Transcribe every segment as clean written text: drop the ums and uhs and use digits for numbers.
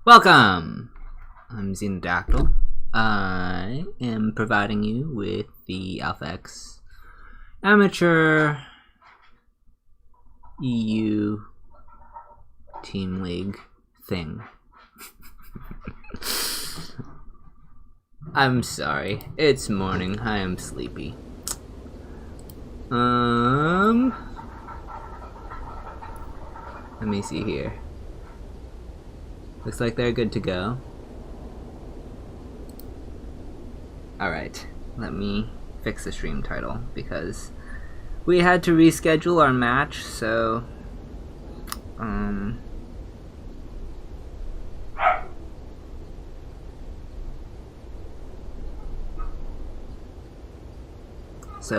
Welcome! I'm Xenodactyl. I am providing you with the ATL Amateur EU Team League thing. I'm sorry. It's morning. I am sleepy. Let me see here. Looks like they're good to go. Alright, let me fix the stream title because we had to reschedule our match, so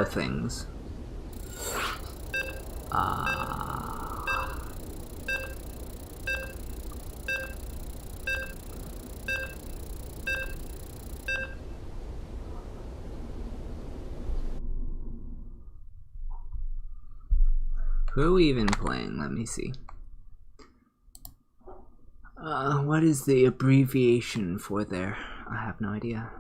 things. Who are we even playing? Let me see. What is the abbreviation for there? I have no idea.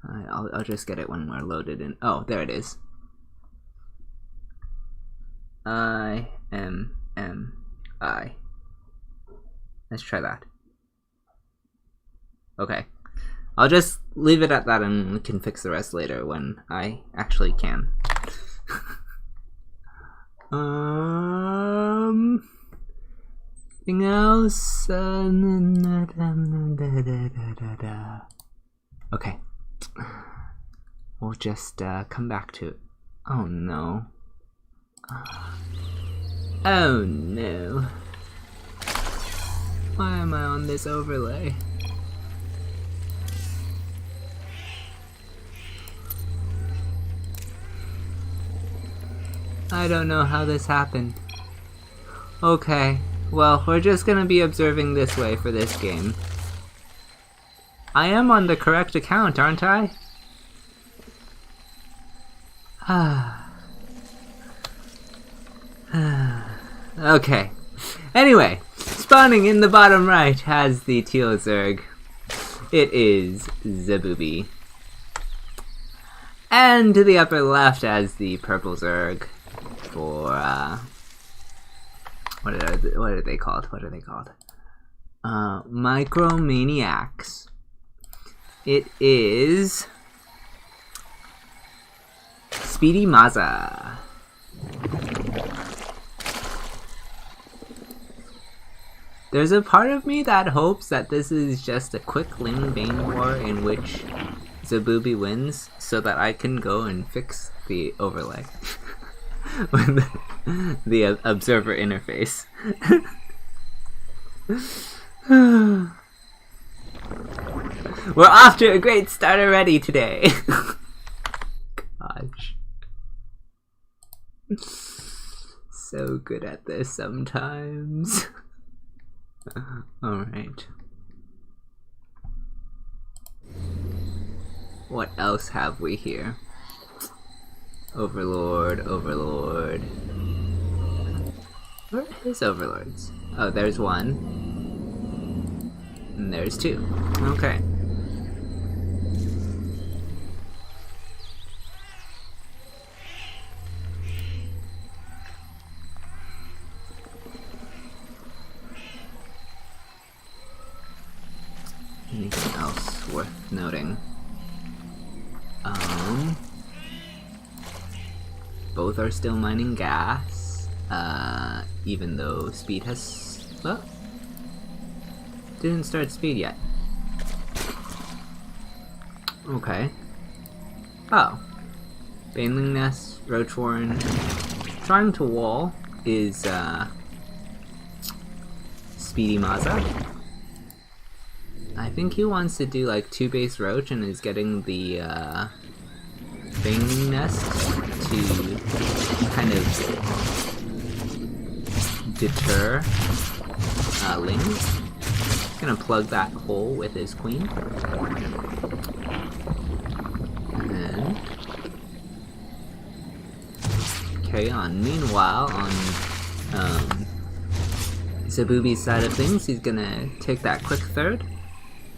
I'll just get it when we're loaded in. Oh, there it is. lMMl. Let's try that. Okay. I'll just leave it at that and we can fix the rest later when I actually can. Anything else? Okay. We'll just come back to it. Oh no. Oh no. Why am I on this overlay? I don't know how this happened. Okay, well, we're just gonna be observing this way for this game. I am on the correct account, aren't I? Okay. Anyway, spawning in the bottom right has the teal Zerg. It is Zabooby. And to the upper left has the purple Zerg for what are they called? Micromaniacs. It is Speedy Mazza. There's a part of me that hopes that this is just a quick Ling Bane war in which Zabooby wins so that I can go and fix the overlay with the observer interface. We're off to a great start already today. Gosh. So good at this sometimes. Alright. What else have we here? Overlord. Where are his overlords? Oh, there's one. And there's two. Okay. noting. Both are still mining gas, even though speed has... well, didn't start speed yet. Okay. Oh. Baneling Nest, Roach Warren. Trying to wall is, Speedy Maza. I think he wants to do like 2 base Roach and is getting the, Baneling Nest to kind of deter, Ling. Gonna plug that hole with his queen. And carry on. Meanwhile, on Zabubi's side of things, he's gonna take that quick third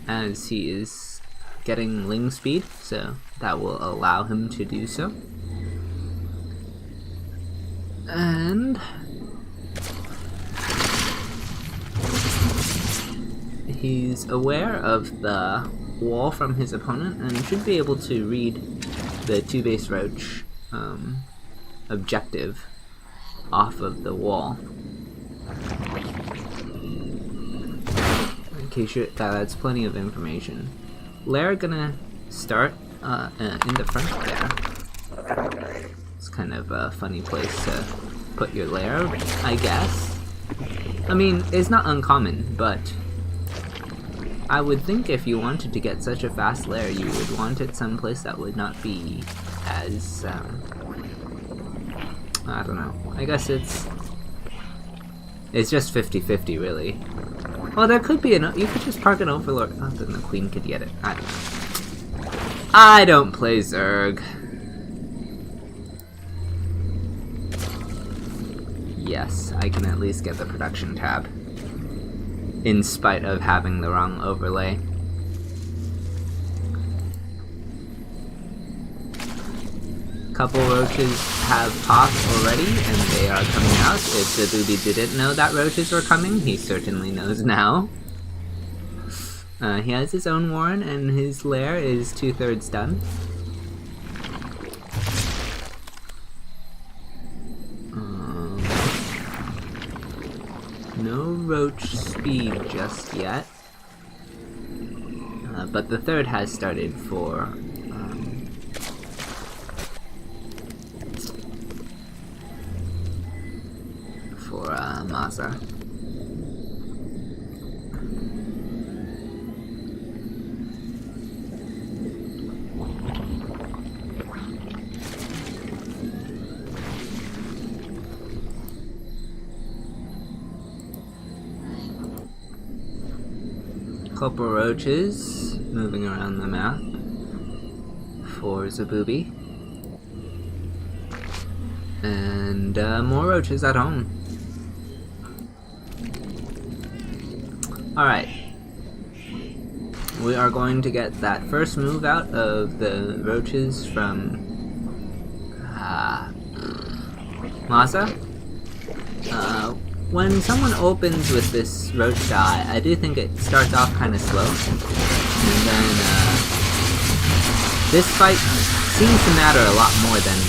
as he is getting Ling speed, so that will allow him to do so. And he's aware of the wall from his opponent and should be able to read the 2 base Roach objective off of the wall. In case that's plenty of information. Lair gonna start in the front there. It's kind of a funny place to put your lair, I guess. I mean, it's not uncommon, but I would think if you wanted to get such a fast lair, you would want it someplace that would not be as, I don't know. I guess it's just 50-50, really. Well, there could be you could just park an Overlord. Oh, then the queen could get it. I don't know. I don't play Zerg. Yes, I can at least get the production tab. In spite of having the wrong overlay. Couple roaches have popped already, and they are coming out. If Zabubi didn't know that roaches were coming, he certainly knows now. He has his own warren, and his lair is 2/3 done. No roach speed just yet, but the third has started for Maza. Couple roaches moving around the map for Zabubi. And more roaches at home. Alright. We are going to get that first move out of the roaches from Maza. When someone opens with this roach die, I do think it starts off kind of slow. And then this fight seems to matter a lot more than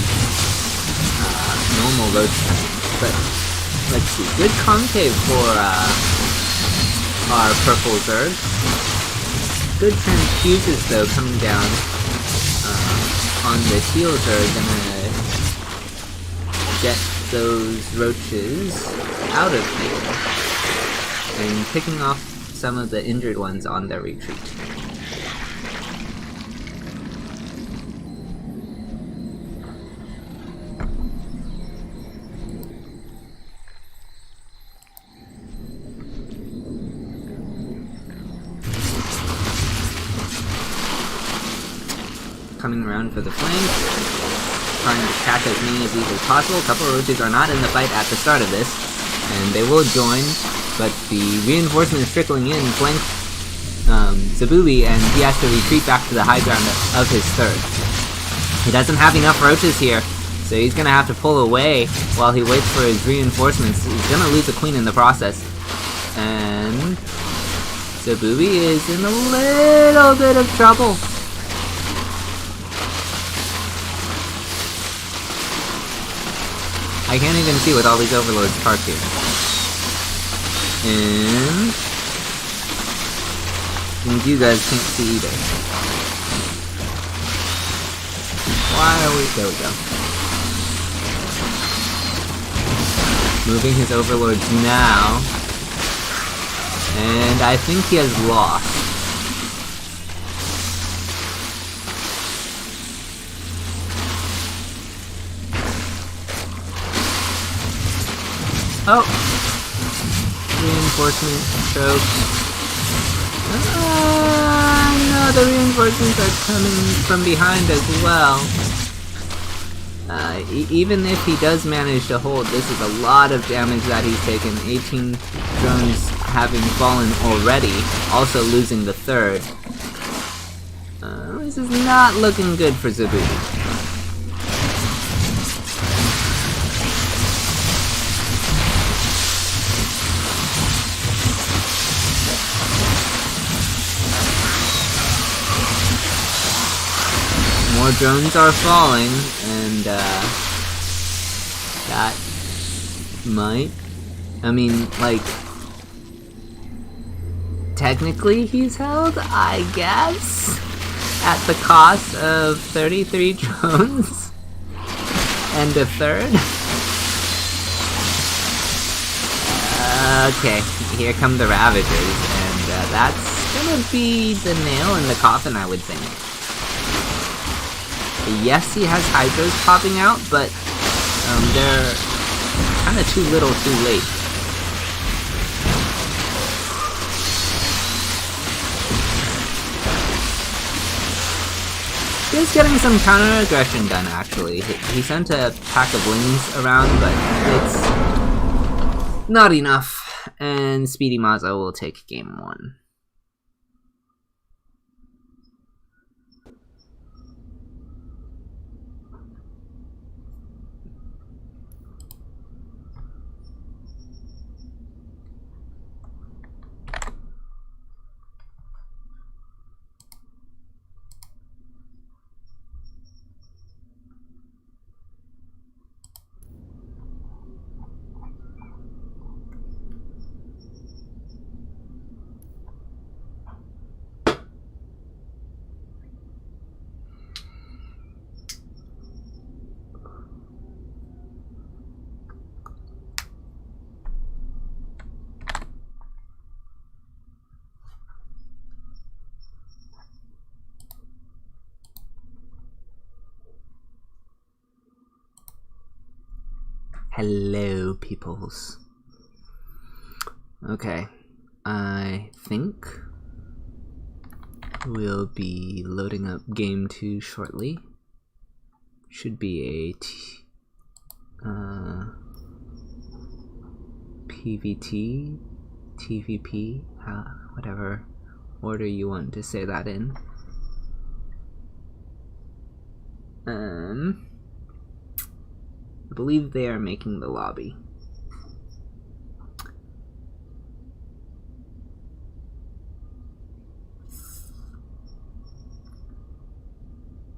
normal roach time. But let's see. Good concave for our purple Zerg. Good transfuses though coming down on the teal Zerg, gonna get those roaches out of here and picking off some of the injured ones on their retreat. Coming around for the flank, trying to catch as many of these as possible. A couple of roaches are not in the fight at the start of this, and they will join, but the reinforcements trickling in flank Zabubi, and he has to retreat back to the high ground of his third. He doesn't have enough roaches here, so he's gonna have to pull away while he waits for his reinforcements. He's gonna lose a queen in the process, and Zabubi is in a little bit of trouble. I can't even see with all these overlords parked here. And you guys can't see either. Why are we... There we go. Moving his overlords now. And I think he has lost. Oh! Reinforcement choke. No, the reinforcements are coming from behind as well. Even if he does manage to hold, this is a lot of damage that he's taken. 18 drones having fallen already, also losing the third. This is not looking good for Zabubi. More drones are falling, and that might... I mean, like... Technically he's held, I guess? At the cost of 33 drones? And a third? Okay, here come the Ravagers, and that's gonna be the nail in the coffin, I would think. Yes, he has Hydras popping out, but they're kind of too little too late. He's getting some counter-aggression done, actually. He sent a pack of wings around, but it's not enough, and Speedy Mazza will take game 1. Hello, peoples. Okay, I think we'll be loading up game 2 shortly. Should be a PVT, TVP, whatever order you want to say that in. I believe they are making the lobby.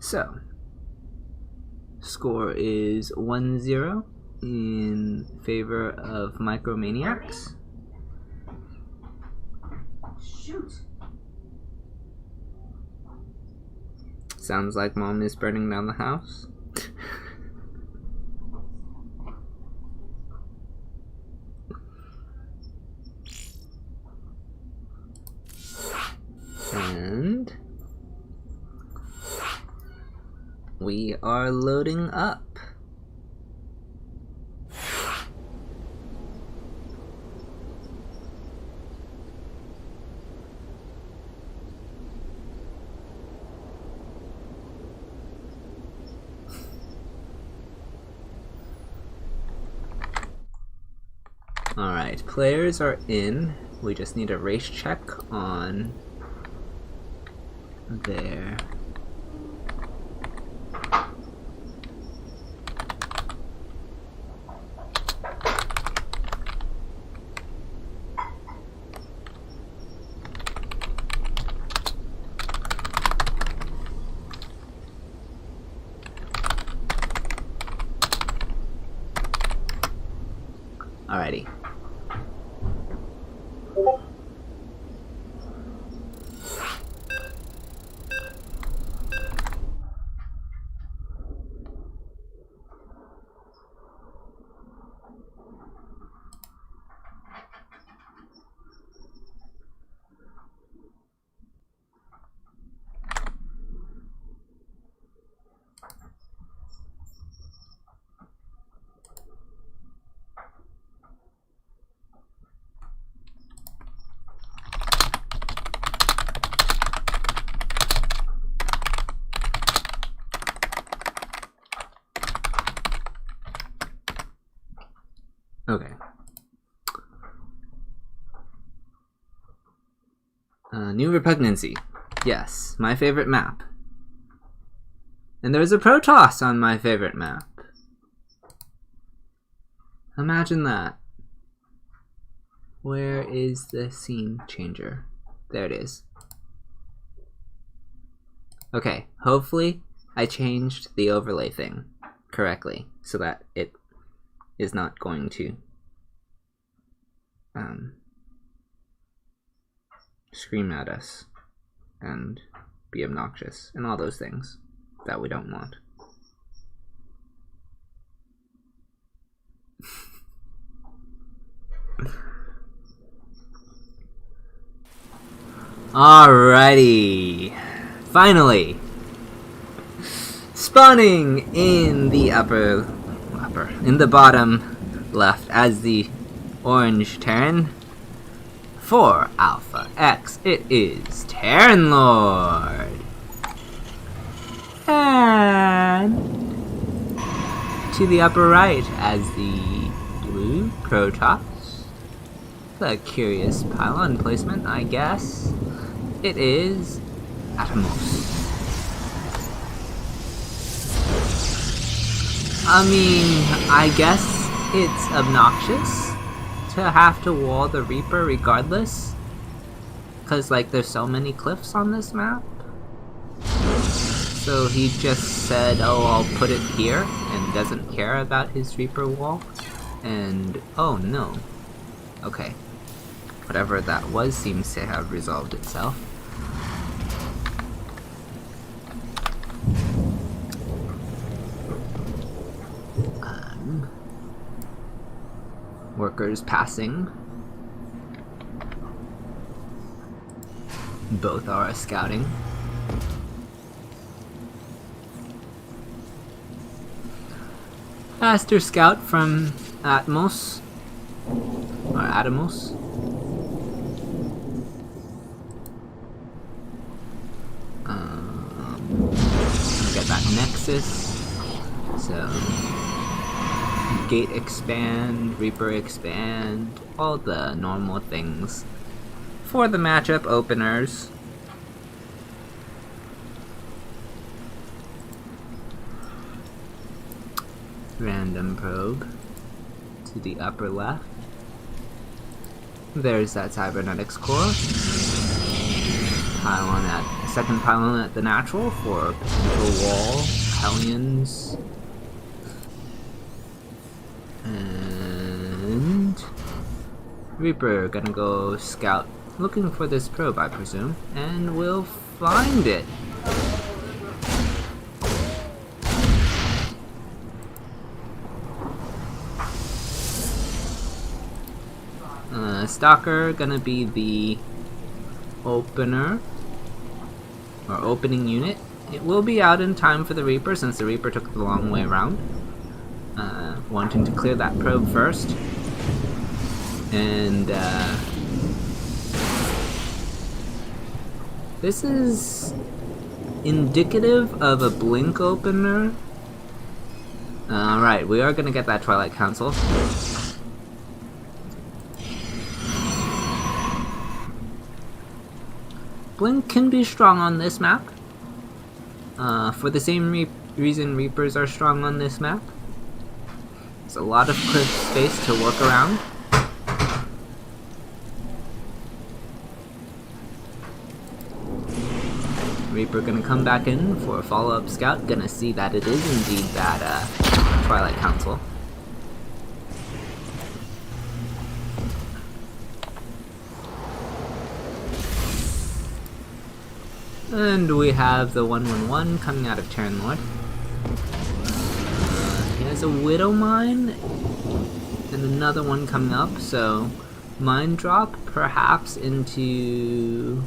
So, score is 1-0 in favor of Micromaniacs. Shoot! Sounds like Mom is burning down the house. And we are loading up. Alright, players are in. We just need a race check on there. Alrighty. Okay. New Repugnancy. Yes, my favorite map. And there's a Protoss on my favorite map. Imagine that. Where is the scene changer? There it is. Okay, hopefully I changed the overlay thing correctly so that it is not going to scream at us and be obnoxious and all those things that we don't want. Alrighty, finally spawning in the in the bottom left as the orange Terran. For Alpha X, it is Terran Lord. And to the upper right as the blue Protoss. The curious pylon placement, I guess. It is Atomos. I mean, I guess it's obnoxious to have to wall the Reaper regardless, because like there's so many cliffs on this map. So he just said, oh, I'll put it here, and doesn't care about his Reaper wall. And oh no. Okay. Whatever that was seems to have resolved itself. Workers passing. Both are scouting. Faster scout from Atmos. Or Atomos. Get that Nexus. So Gate expand, Reaper expand, all the normal things for the matchup openers. Random probe to the upper left. There's that cybernetics core. Pylon at second pylon at the natural for potential wall, Hellions. And Reaper gonna go scout, looking for this probe, I presume, and we'll find it. Stalker gonna be the opener, or opening unit. It will be out in time for the Reaper since the Reaper took the long way around. Wanting to clear that probe first. And this is indicative of a blink opener. Alright, we are gonna get that Twilight Council. Blink can be strong on this map. For the same reason Reapers are strong on this map. There's a lot of cliff space to work around. Reaper gonna come back in for a follow-up scout. Gonna see that it is indeed that Twilight Council. And we have the 111 coming out of Terran Lord. He has a Widow Mine and another one coming up, so mine drop perhaps into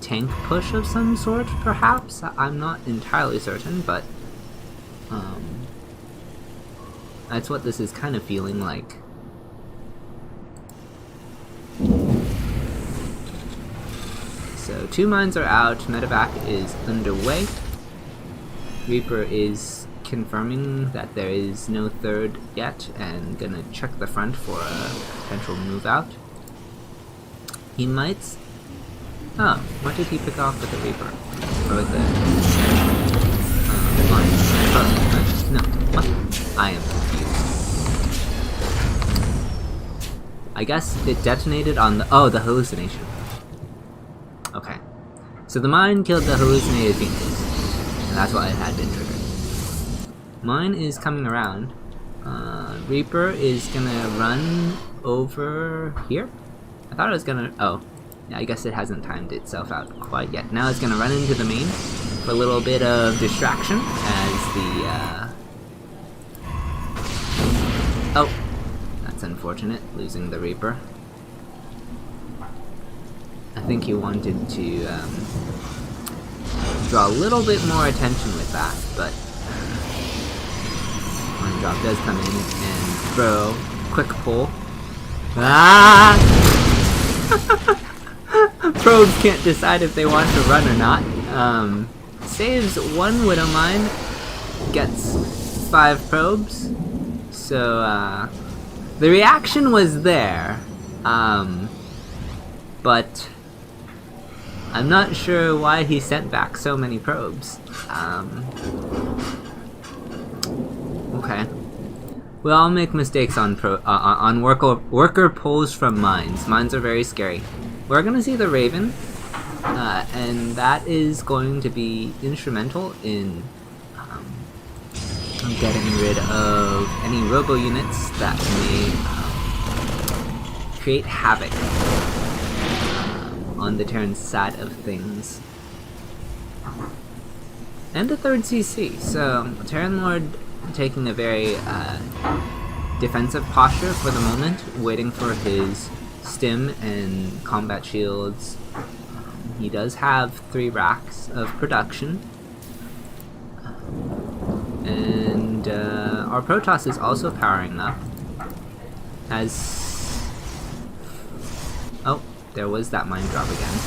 tank push of some sort, perhaps? I'm not entirely certain, but that's what this is kind of feeling like. So 2 mines are out, medevac is underway. Reaper is confirming that there is no third yet and gonna check the front for a potential move out. He might... Oh, what did he pick off with the Reaper? Or with the... mine? No, what? I am confused. I guess it detonated on the... Oh, the hallucination. Okay. So the mine killed the hallucinated Phoenix, and that's why it had been triggered. Mine is coming around. Reaper is gonna run over here? I thought it was gonna... Oh. Yeah, I guess it hasn't timed itself out quite yet. Now it's gonna run into the main for a little bit of distraction as the... Oh. That's unfortunate, losing the Reaper. I think he wanted to draw a little bit more attention with that, but one drop does come in and throw. Quick pull. Ah! Probes can't decide if they want to run or not. Saves 1 Widow Mine, gets 5 probes, so the reaction was there, but I'm not sure why he sent back so many probes. Okay. We all make mistakes on worker pulls from mines. Mines are very scary. We're gonna see the Raven, and that is going to be instrumental in getting rid of any robo units that may create havoc on the Terran side of things. And a 3rd CC, so Terran Lord taking a very defensive posture for the moment, waiting for his stim and combat shields. He does have 3 racks of production. And our Protoss is also powering up. As... Oh, there was that mine drop again.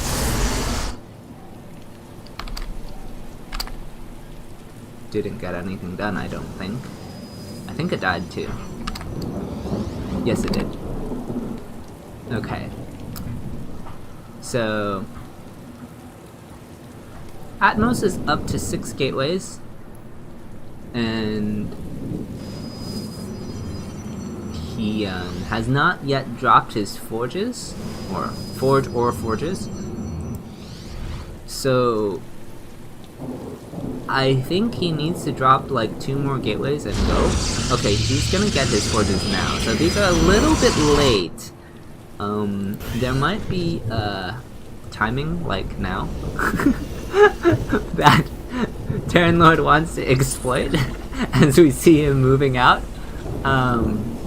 Didn't get anything done, I don't think. I think it died too. Yes, it did. Okay. So... Atmos is up to 6 gateways. And... he has not yet dropped his forges. Or forges. So... I think he needs to drop like 2 more gateways and go. Okay, he's gonna get his forges now. So these are a little bit late. There might be timing like now that Terran Lord wants to exploit as we see him moving out.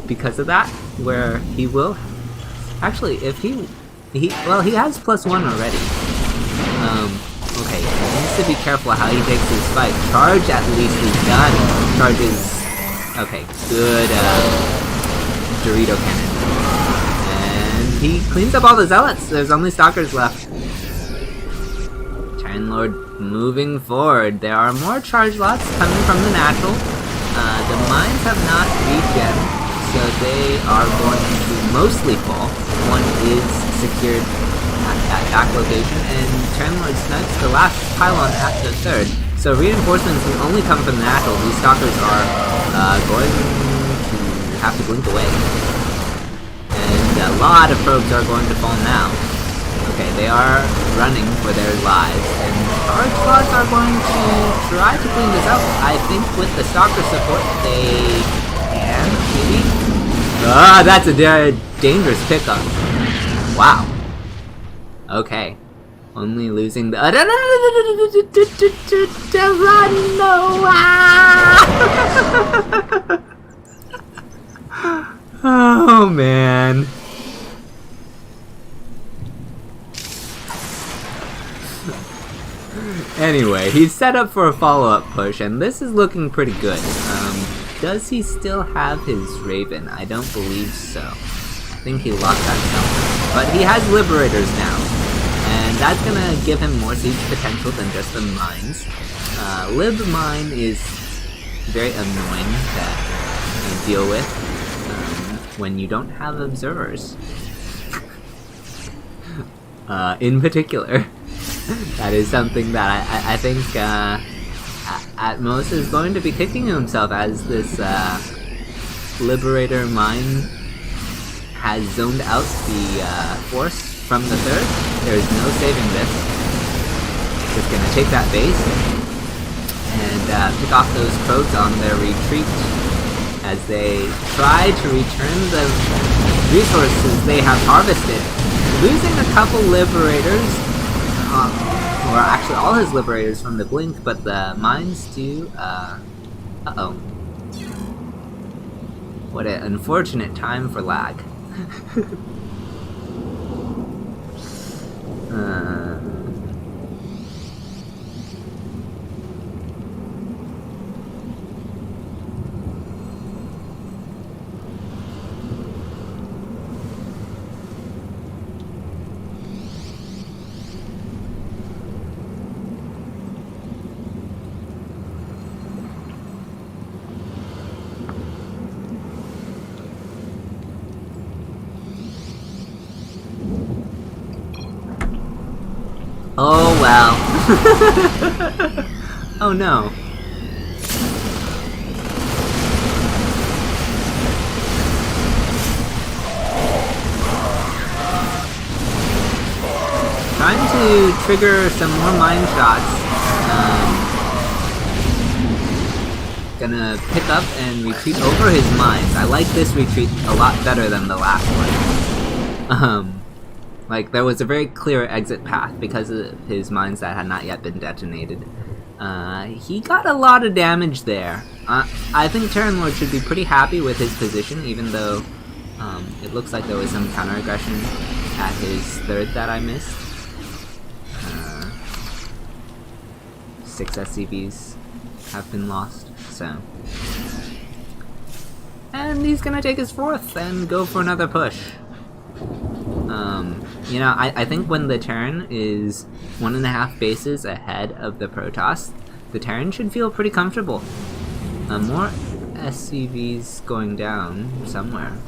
Because of that, where he will actually, if he has +1 already. Okay, he needs to be careful how he takes his fight. Charge at least is done. Charges. Okay, good Dorito cannon. And he cleans up all the zealots. There's only stalkers left. Terran Lord moving forward. There are more charge lots coming from the natural. The mines have not regen, so they are going to mostly fall. One is secured at back location, and Terran Lord snipes the last pylon at the 3rd. So reinforcements can only come from the natural. These stalkers are going to have to blink away. And a lot of probes are going to fall now. Okay, they are running for their lives, and charge slots are going to try to clean this up. I think with the stalker support, they can, maybe? Ah, that's a dangerous pickup. Wow. Okay. Only losing the... Run! No! Oh, man. Anyway, he's set up for a follow-up push, and this is looking pretty good. Does he still have his Raven? I don't believe so. I think he lost that somewhere. But he has Liberators now, and that's gonna give him more siege potential than just the mines. Lib Mine is very annoying to deal with when you don't have observers. In particular. That is something that I think Atmos is going to be kicking himself as this Liberator Mine has zoned out the force from the third. There's no saving this. Just gonna take that base and pick off those probes on their retreat as they try to return the resources they have harvested. Losing a couple Liberators, or actually all his Liberators from the blink, but the mines do, uh-oh. What an unfortunate time for lag. Oh well. Oh no. Trying to trigger some more mine shots. Gonna pick up and retreat over his mines. I like this retreat a lot better than the last one. Like, there was a very clear exit path because of his mines that had not yet been detonated. He got a lot of damage there. I think Terran Lord should be pretty happy with his position, even though it looks like there was some counter-aggression at his third that I missed. 6 SCVs have been lost, so... And he's gonna take his fourth and go for another push. You know, I think when the Terran is 1.5 bases ahead of the Protoss, the Terran should feel pretty comfortable. More SCVs going down somewhere.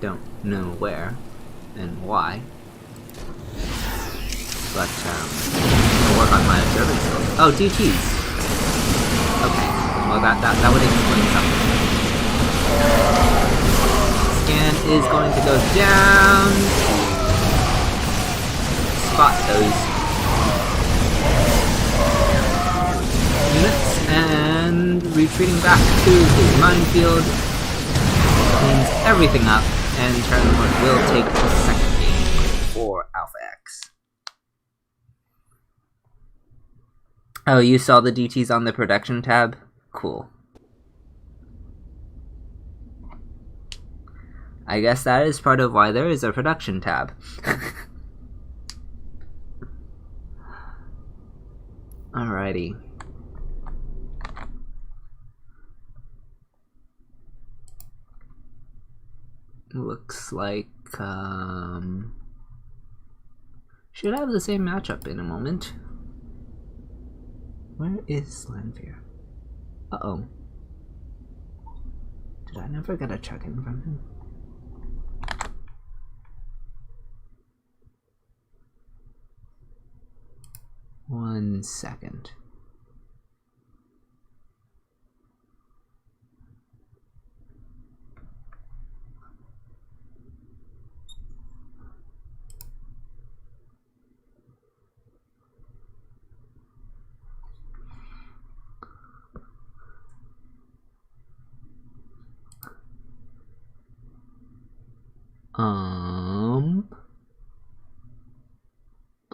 Don't know where and why. But, I'll work on my observance skills. Oh, DTs! Okay, well that would explain something. Scan is going to go down to spot those units, and retreating back to his minefield cleans everything up, and Terran Lord will take the second game for Alpha X. Oh, you saw the DTs on the production tab? Cool. I guess that is part of why there is a production tab. Alrighty. Looks like, should have the same matchup in a moment. Where is Lanfear? Uh-oh. Did I never get a check-in from him? One second.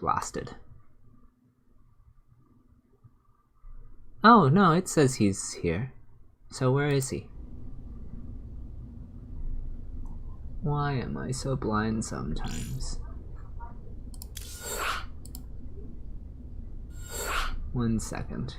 blasted. Oh, no, it says he's here. So where is he? Why am I so blind sometimes? 1 second.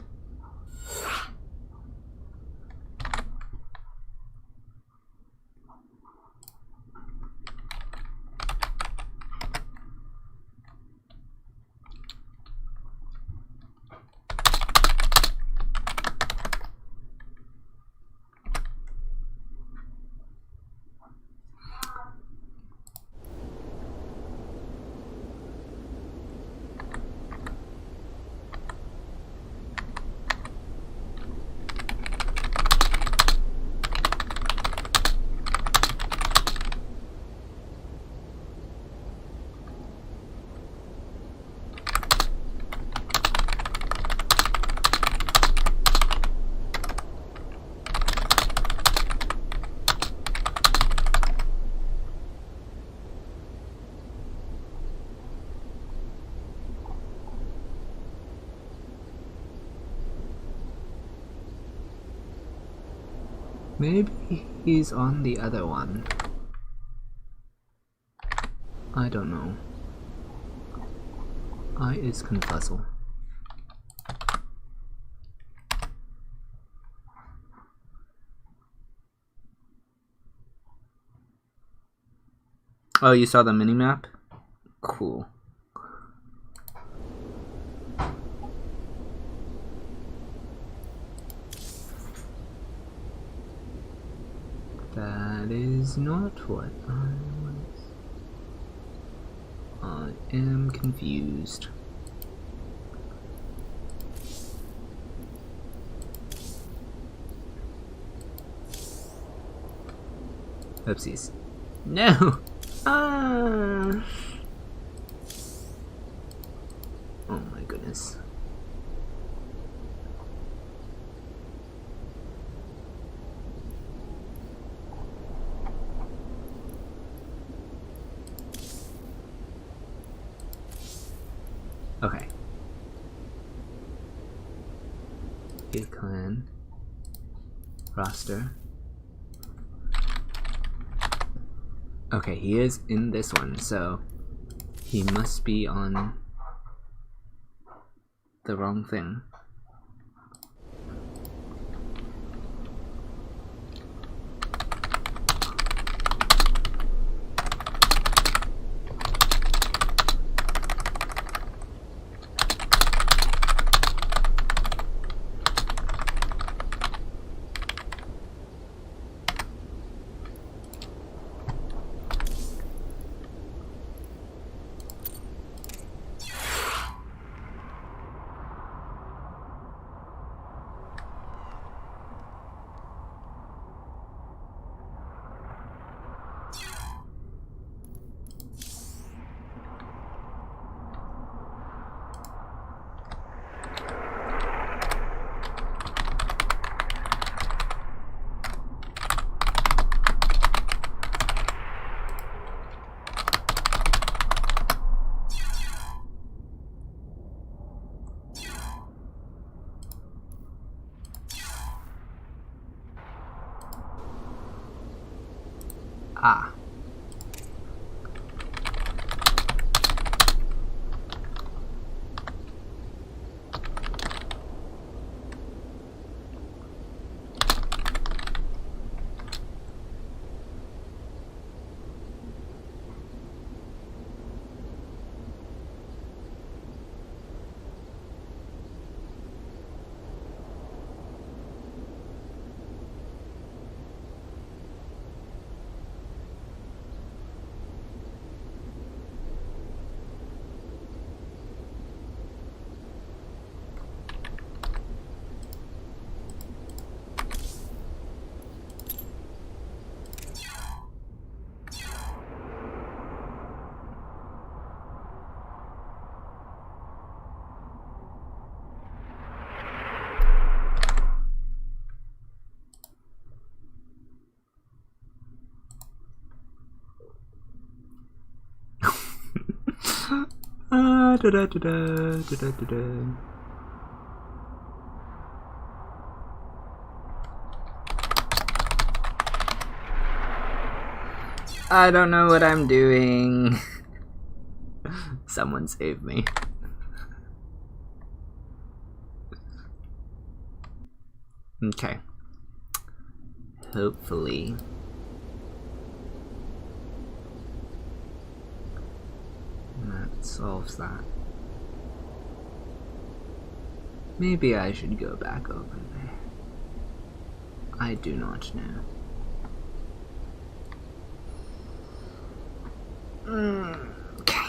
Maybe he's on the other one. I don't know. I is confuzzle. Oh, you saw the minimap? Cool. That is not what I was. I am confused. Oopsies. No! Ah! Oh my goodness. Okay. Big clan. Roster. Okay, he is in this one, so he must be on the wrong thing. Ah. Da, da, da, da, da, da, da. I don't know what I'm doing. Someone save me. Okay. Hopefully. That solves that. Maybe I should go back over there. I do not know. Okay.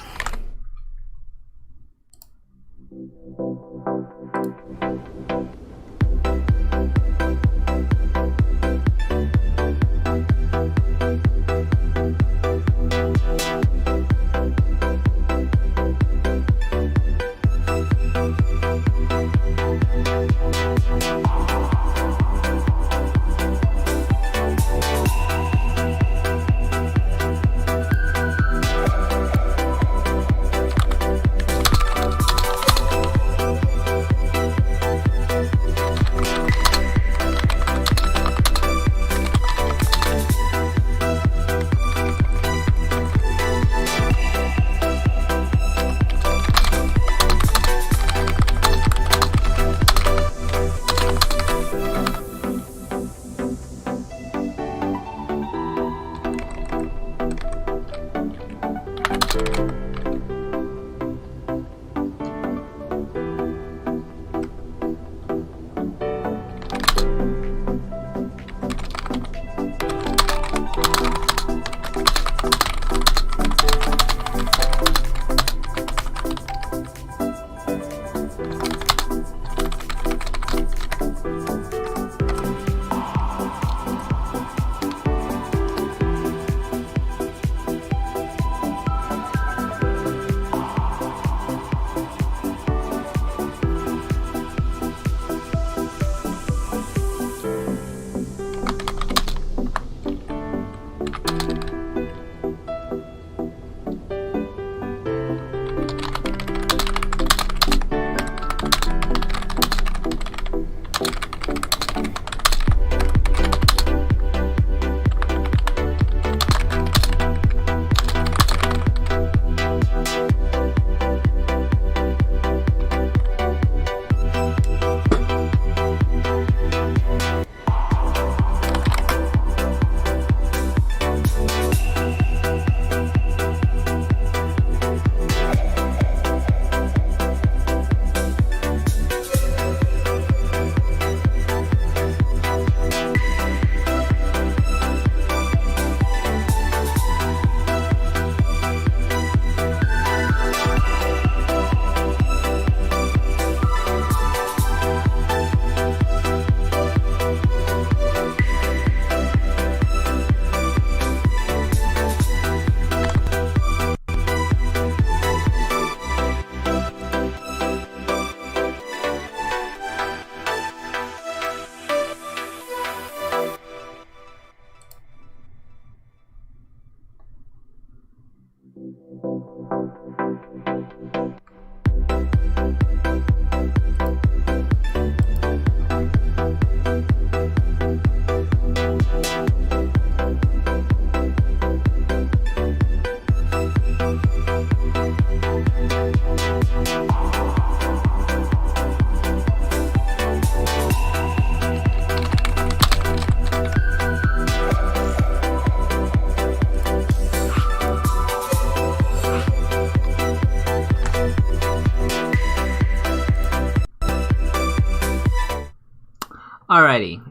Alrighty,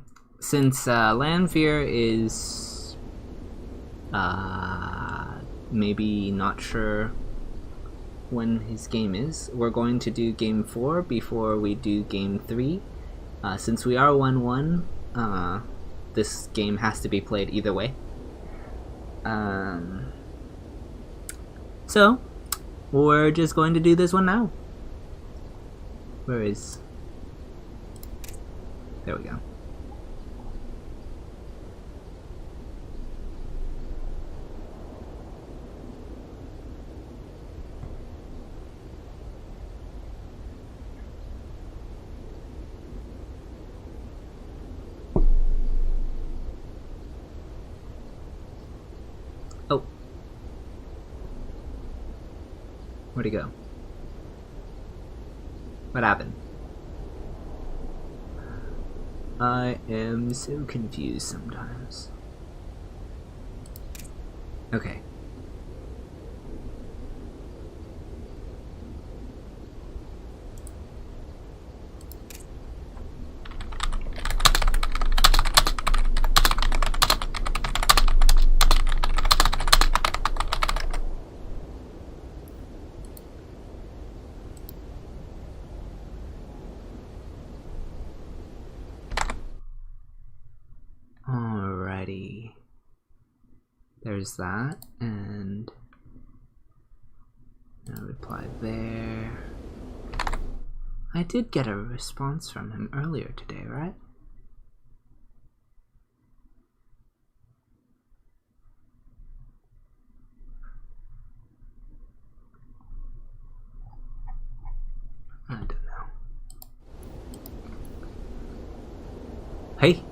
since Lanfear is maybe not sure when his game is, we're going to do game 4 before we do game 3. Since we are 1-1, this game has to be played either way. So, we're just going to do this one now. Where is... There we go. Where'd he go? What happened? I am so confused sometimes. Okay. Alrighty. There's that, and no reply there. I did get a response from him earlier today, right? I don't know. Hey!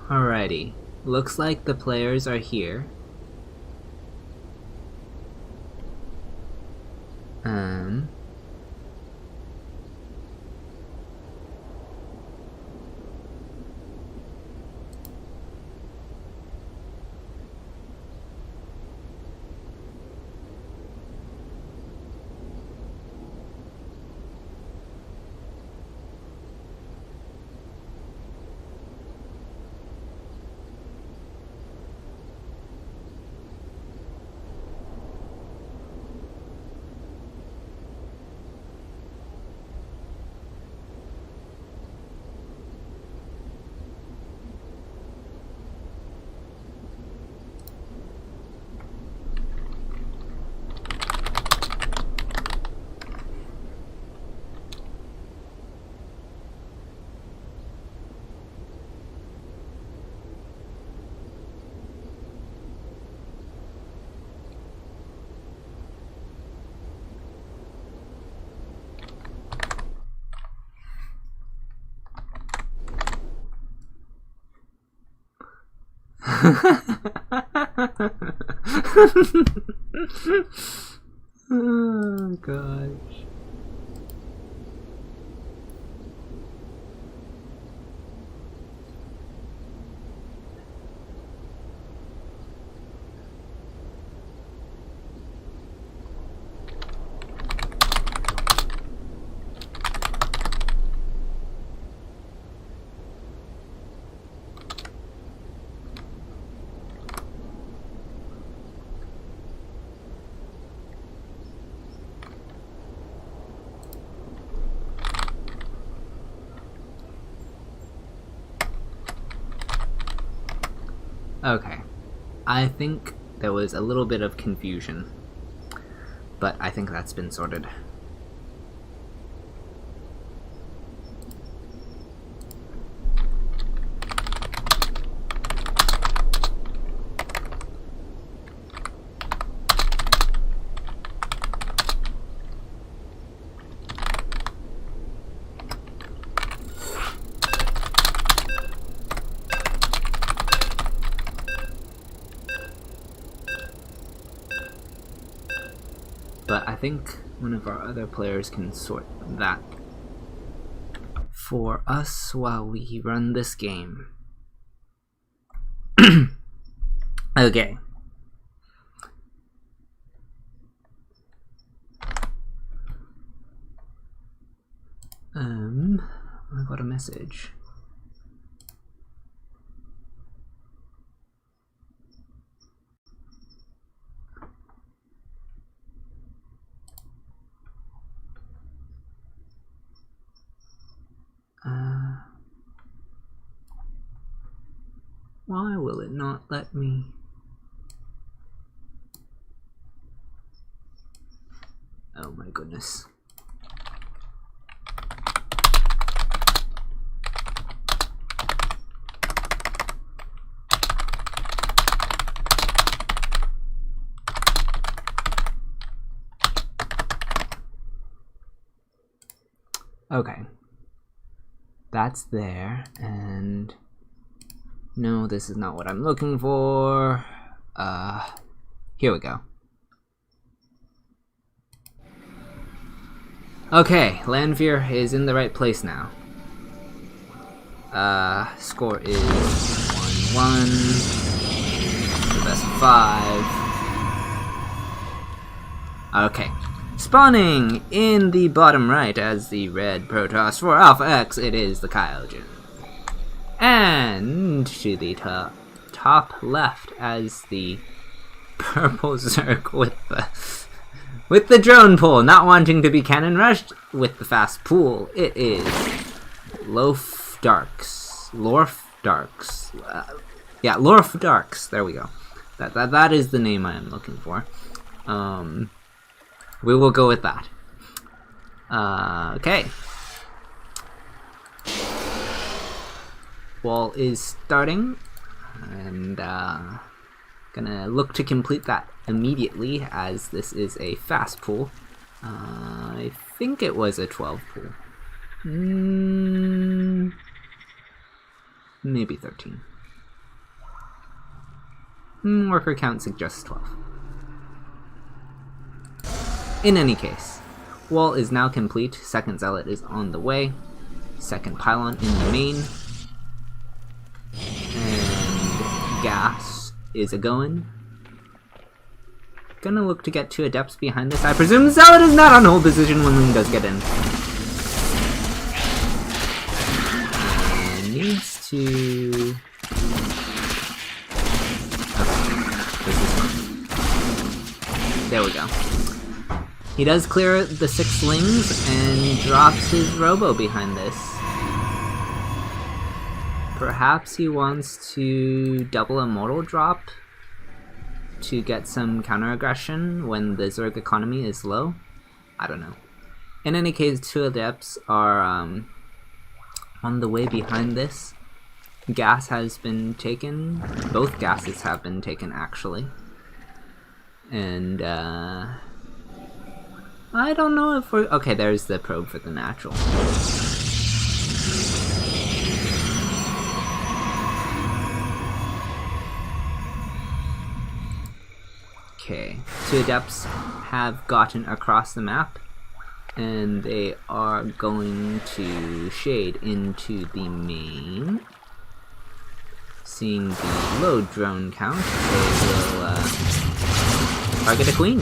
Alrighty. Looks like the players are here. Oh gosh. Okay. I think there was a little bit of confusion, but I think that's been sorted. But I think one of our other players can sort that for us while we run this game. Okay. I got a message. Why will it not let me? Oh my goodness. Okay. That's there, and no, this is not what I'm looking for. Here we go. Okay, Lanfear is in the right place now. Score is 1-1. The best of 5. Okay. Spawning in the bottom right as the red Protoss for Alpha X, it is the Kyojin. And to the top left as the purple Zerg with the drone pull, not wanting to be cannon rushed with the fast pool, it is Lorf Darks. Yeah, Lorf Darks. There we go. That is the name I am looking for. We will go with that. Okay. Wall is starting, and gonna look to complete that immediately as this is a fast pull. I think it was a 12 pull. Maybe 13. Worker count suggests 12. In any case, wall is now complete. Second zealot is on the way. Second pylon in the main. And gas is a-going. Gonna look to get 2 adepts behind this. I presume zealot is not on hold position when Ling does get in. Needs to... Okay. There we go. He does clear the 6 slings and drops his robo behind this. Perhaps he wants to double a mortal drop to get some counter aggression when the Zerg economy is low. I don't know. In any case, 2 adepts are on the way behind this. Gas has been taken. Both gases have been taken, actually. And I don't know if we're... Okay, there's the probe for the natural. Okay, 2 adepts have gotten across the map, and they are going to shade into the main. Seeing the low drone count, they will target a queen.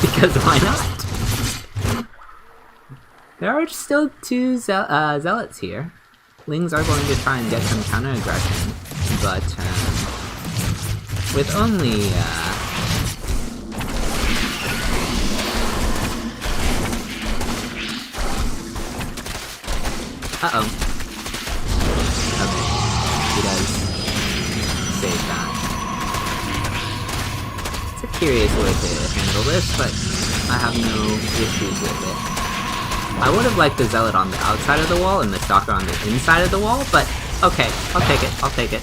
Because why not? There are still 2 zealots here. Lings are going to try and get some counter aggression, but with only uh-oh. Okay. He does like that. It's a curious way to handle this, but I have no issues with it. I would have liked the Zealot on the outside of the wall and the Stalker on the inside of the wall, but okay, I'll take it, I'll take it.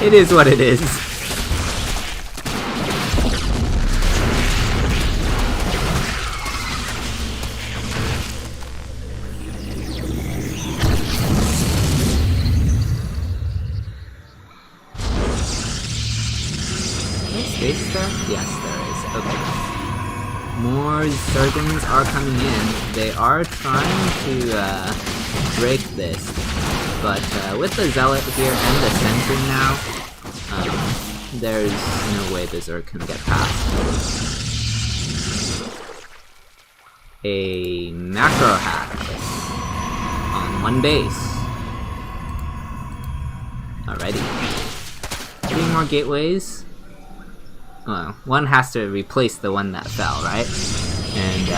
It is what it is. Space there? Yes, there is. Okay. More Zergons are coming in. They are trying to break this, but with the Zealot here and the Sentry now, there's no way the Zerg can get past. A macro hatch on one base. Alrighty. 3 more gateways. Well, one has to replace the one that fell, right? And,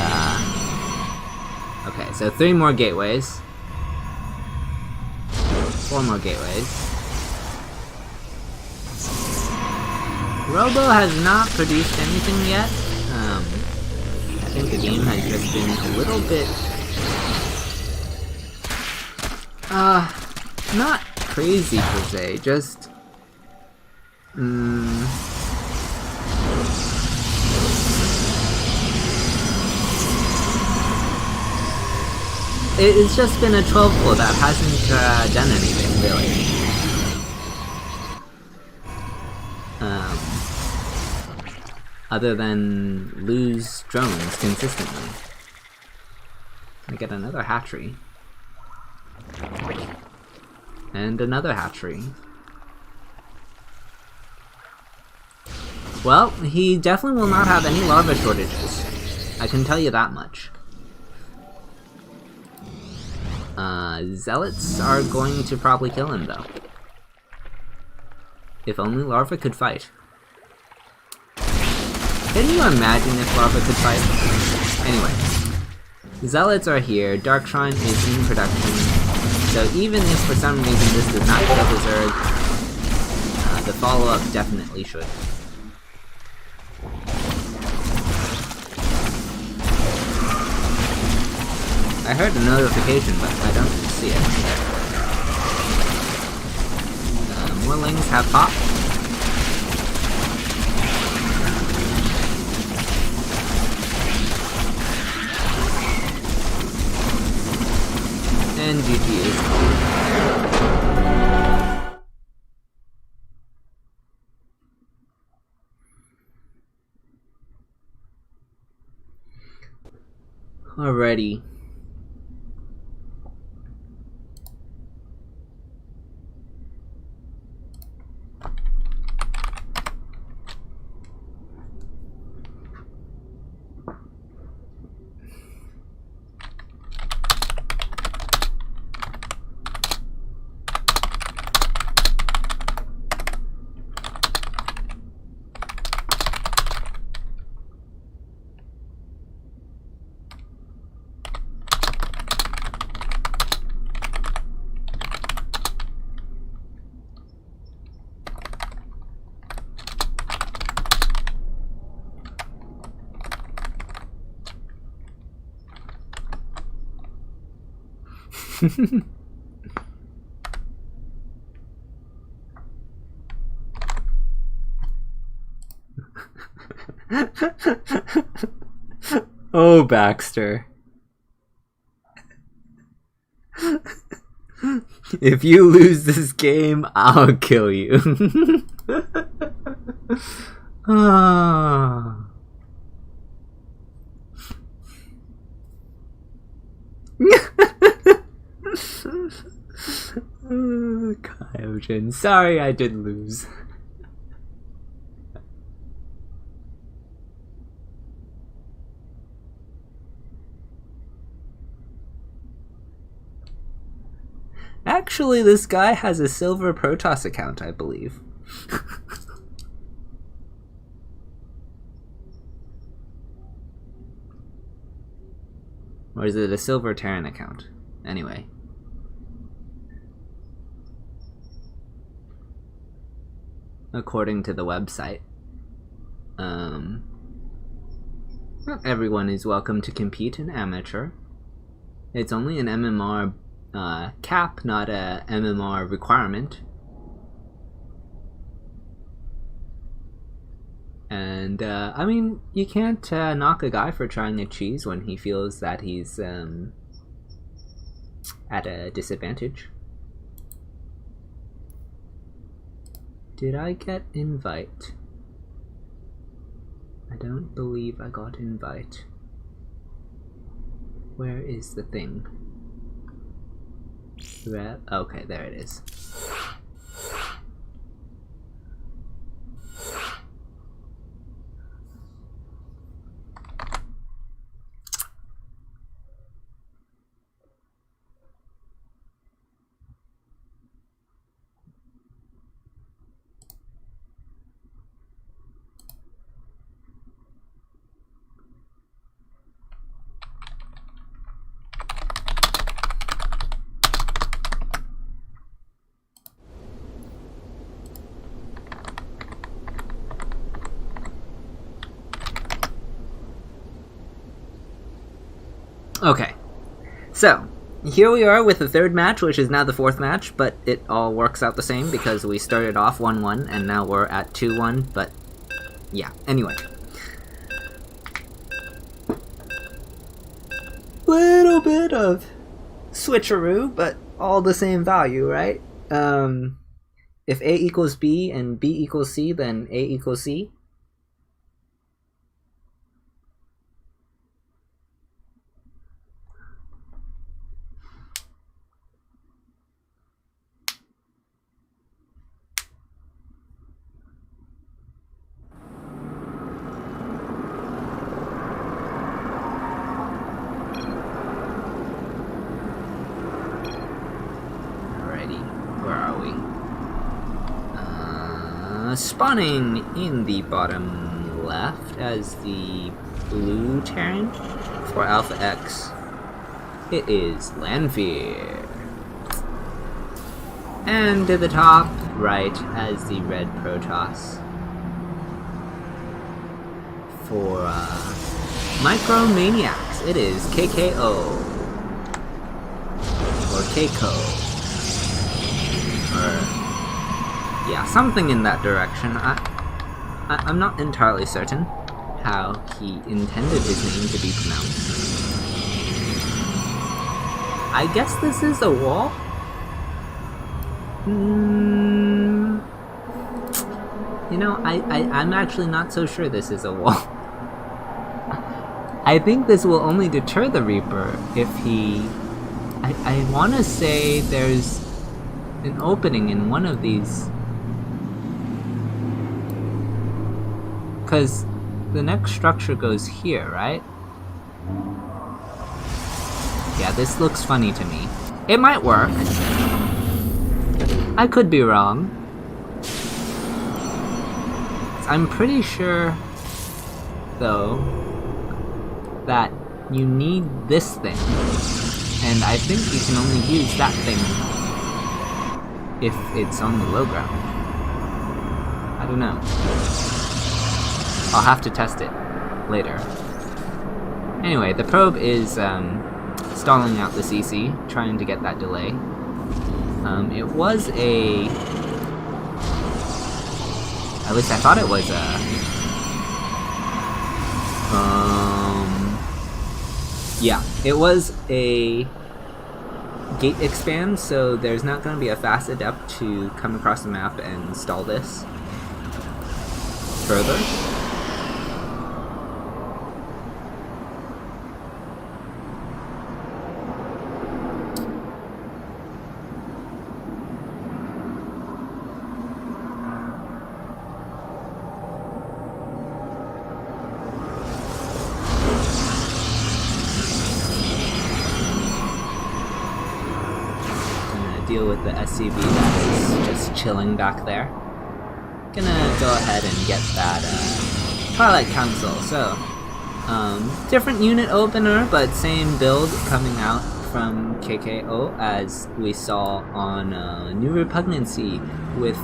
okay, so 3 more gateways. 4 more gateways. Robo has not produced anything yet. I think the game has just been a little bit... not crazy per se, just... It's just been a 12 pull that hasn't done anything, really. Other than lose drones consistently. I get another hatchery. And another hatchery. Well, he definitely will not have any larva shortages. I can tell you that much. Zealots are going to probably kill him, though. If only Larva could fight. Can you imagine if Larva could fight? Anyway, Zealots are here, Dark Shrine is in production, so even if for some reason this does not kill the Zerg, the follow-up definitely should. I heard a notification, but I don't see it. More lings have popped. And GG is gone. Alrighty. Oh, Baxter. If you lose this game, I'll kill you. Ah. Kyojin, sorry I did lose. Actually, this guy has a silver Protoss account, I believe. Or is it a silver Terran account? Anyway. according to the website. Not everyone is welcome to compete in amateur. It's only an MMR cap, not a MMR requirement. And I mean, you can't knock a guy for trying a cheese when he feels that he's at a disadvantage. Did I get invite? I don't believe I got invite. Where is the thing? Okay, there it is. Okay, so here we are with the third match, which is now the fourth match, but it all works out the same because we started off 1-1 and now we're at 2-1, but yeah, anyway. Little bit of switcheroo, but all the same value, right? If A equals B and B equals C, then A equals C. Spawning in the bottom left as the blue Terran for Alpha X, it is Lanfear. And to the top right as the red Protoss for Micromaniacs, it is KKO or Keiko. Yeah, something in that direction. I'm not entirely certain how he intended his name to be pronounced. I guess this is a wall? You know, I'm actually not so sure this is a wall. I think this will only deter the Reaper if he... I want to say there's an opening in one of these... Because the next structure goes here, right? Yeah, this looks funny to me. It might work. I could be wrong. I'm pretty sure, though, that you need this thing. And I think you can only use that thing if it's on the low ground. I don't know. I'll have to test it later. Anyway, the probe is stalling out the CC, trying to get that delay. It was a... At least I thought it was a... Yeah, it was a gate expand, so there's not going to be a fast adept to come across the map and stall this further. Deal with the SCV that is just chilling back there. Gonna go ahead and get that Twilight Council. So, different unit opener, but same build coming out from KKO as we saw on New Repugnancy with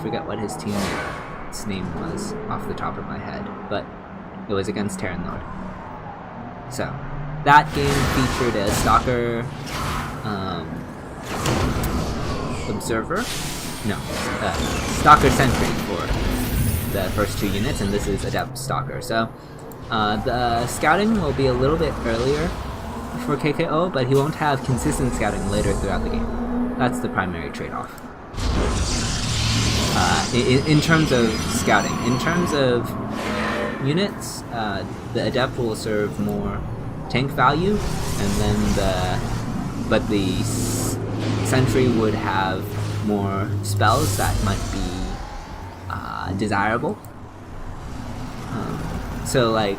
forget what his teammate's name was off the top of my head, but it was against Terranord. So, that game featured a Stalker Observer? No, Stalker Sentry for the first 2 units, and this is Adept Stalker. So, the scouting will be a little bit earlier for KKO, but he won't have consistent scouting later throughout the game. That's the primary trade-off. In terms of scouting. In terms of units, the Adept will serve more tank value, and then the Sentry would have more spells that might be desirable. So like,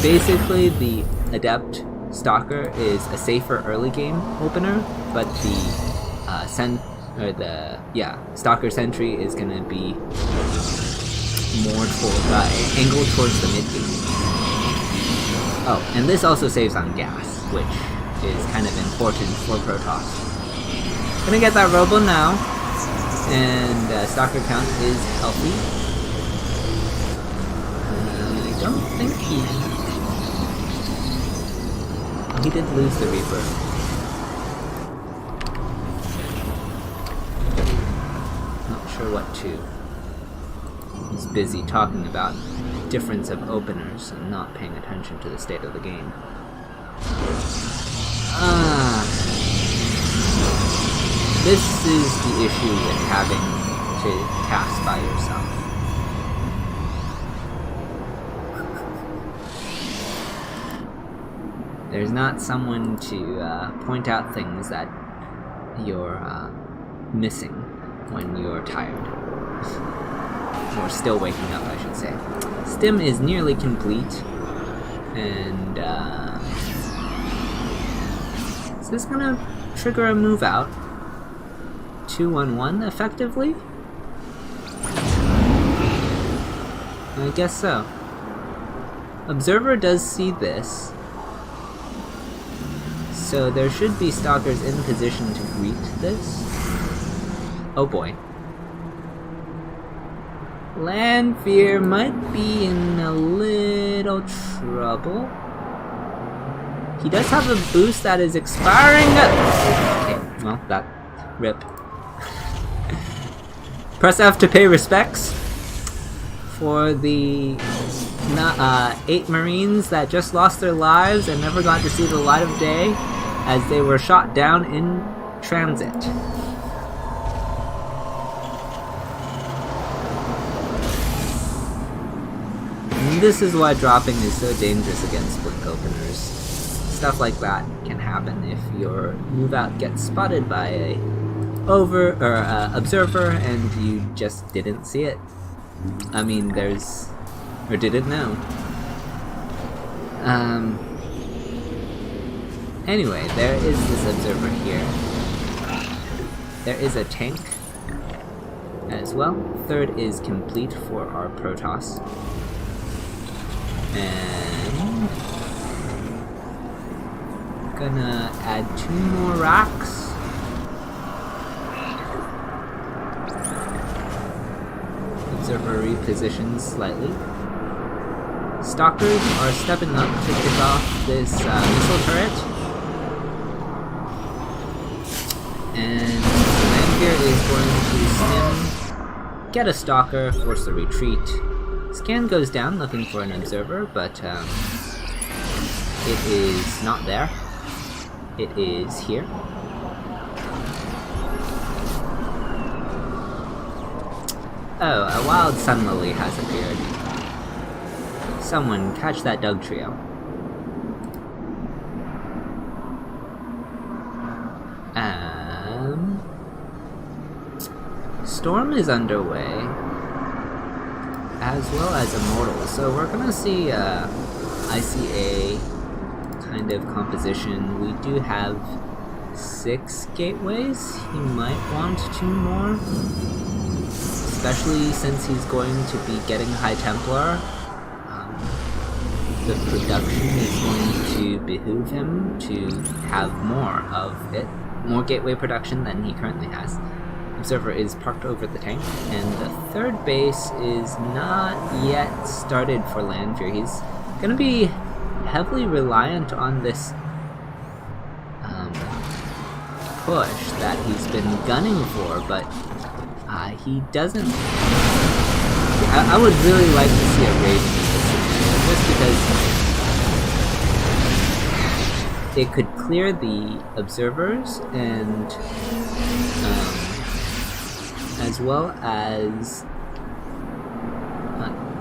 basically the Adept Stalker is a safer early game opener, but the Stalker Sentry is gonna be more angled towards the mid game. Oh, and this also saves on gas, which is kind of important for Protoss. Gonna get that Robo now, and Stalker count is healthy. I don't think he did lose the Reaper. Not sure what to. He's busy talking about difference of openers and not paying attention to the state of the game. This is the issue with having to cast by yourself. There's not someone to point out things that you're missing when you're tired. Or still waking up, I should say. Stim is nearly complete, and is this gonna trigger a move out? 2-1-1 effectively? I guess so. Observer does see this, so there should be Stalkers in position to greet this. Oh boy. Lanfear might be in a little trouble. He does have a boost that is expiring. Okay, well, that rip. Press F to pay respects for the 8 Marines that just lost their lives and never got to see the light of day as they were shot down in transit. And this is why dropping is so dangerous against blink openers. Stuff like that can happen if your move out gets spotted by a observer and you just didn't see it. I mean, or didn't know. Anyway, there is this observer here. There is a tank as well. 3rd is complete for our Protoss. And gonna add 2 more racks. Observer repositions slightly. Stalkers are stepping up to kick off this missile turret. And Lanfear is going to stim, get a Stalker, force the retreat. Scan goes down looking for an observer, but it is not there. It is here. Oh, a wild sun lily has appeared. Someone catch that Doug trio. Storm is underway, as well as Immortal, so we're gonna see ICA kind of composition. We do have 6 gateways. He might want 2 more, especially since he's going to be getting High Templar. The production is going to behoove him to have more of it, more gateway production than he currently has. observer is parked over the tank, and the third base is not yet started for Lanfear. He's gonna be heavily reliant on this push that he's been gunning for, but he doesn't. I would really like to see a raid in this scenario, just because it could clear the observers and as well as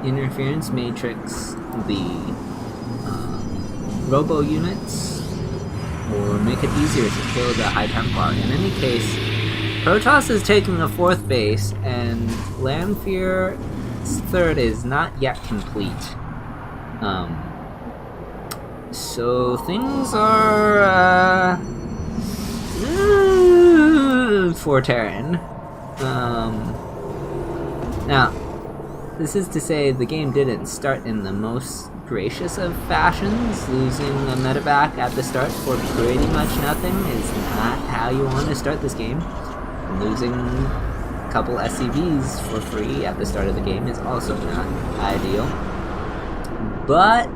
interference matrix the robo units, or make it easier to kill the High Templar. In any case, Protoss is taking a fourth base, and Lanfear's third is not yet complete. So things are for Terran. Now, this is to say the game didn't start in the most gracious of fashions. Losing a medevac at the start for pretty much nothing is not how you want to start this game. Losing a couple SCVs for free at the start of the game is also not ideal. But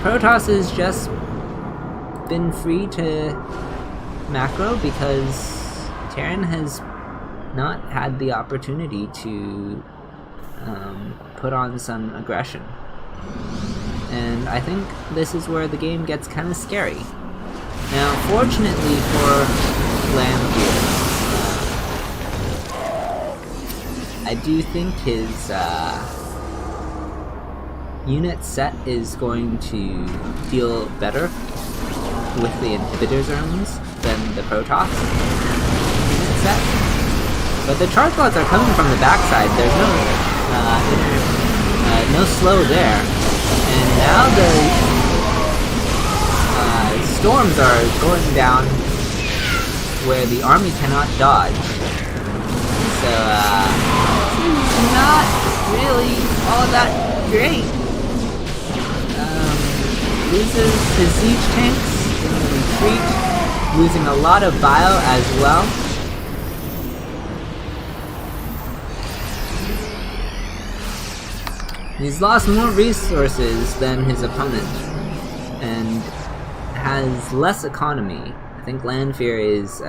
Protoss has just been free to macro because Terran has not had the opportunity to put on some aggression. And I think this is where the game gets kind of scary. Now, fortunately for Lanfear, I do think his unit set is going to deal better with the inhibitor zones than the Protoss unit set. But the charge lots are coming from the backside. There's no slow there. And now the storms are going down where the army cannot dodge. So not really all that great. Loses his siege tanks in the retreat, losing a lot of bio as well. He's lost more resources than his opponent, and has less economy. I think Lanfear is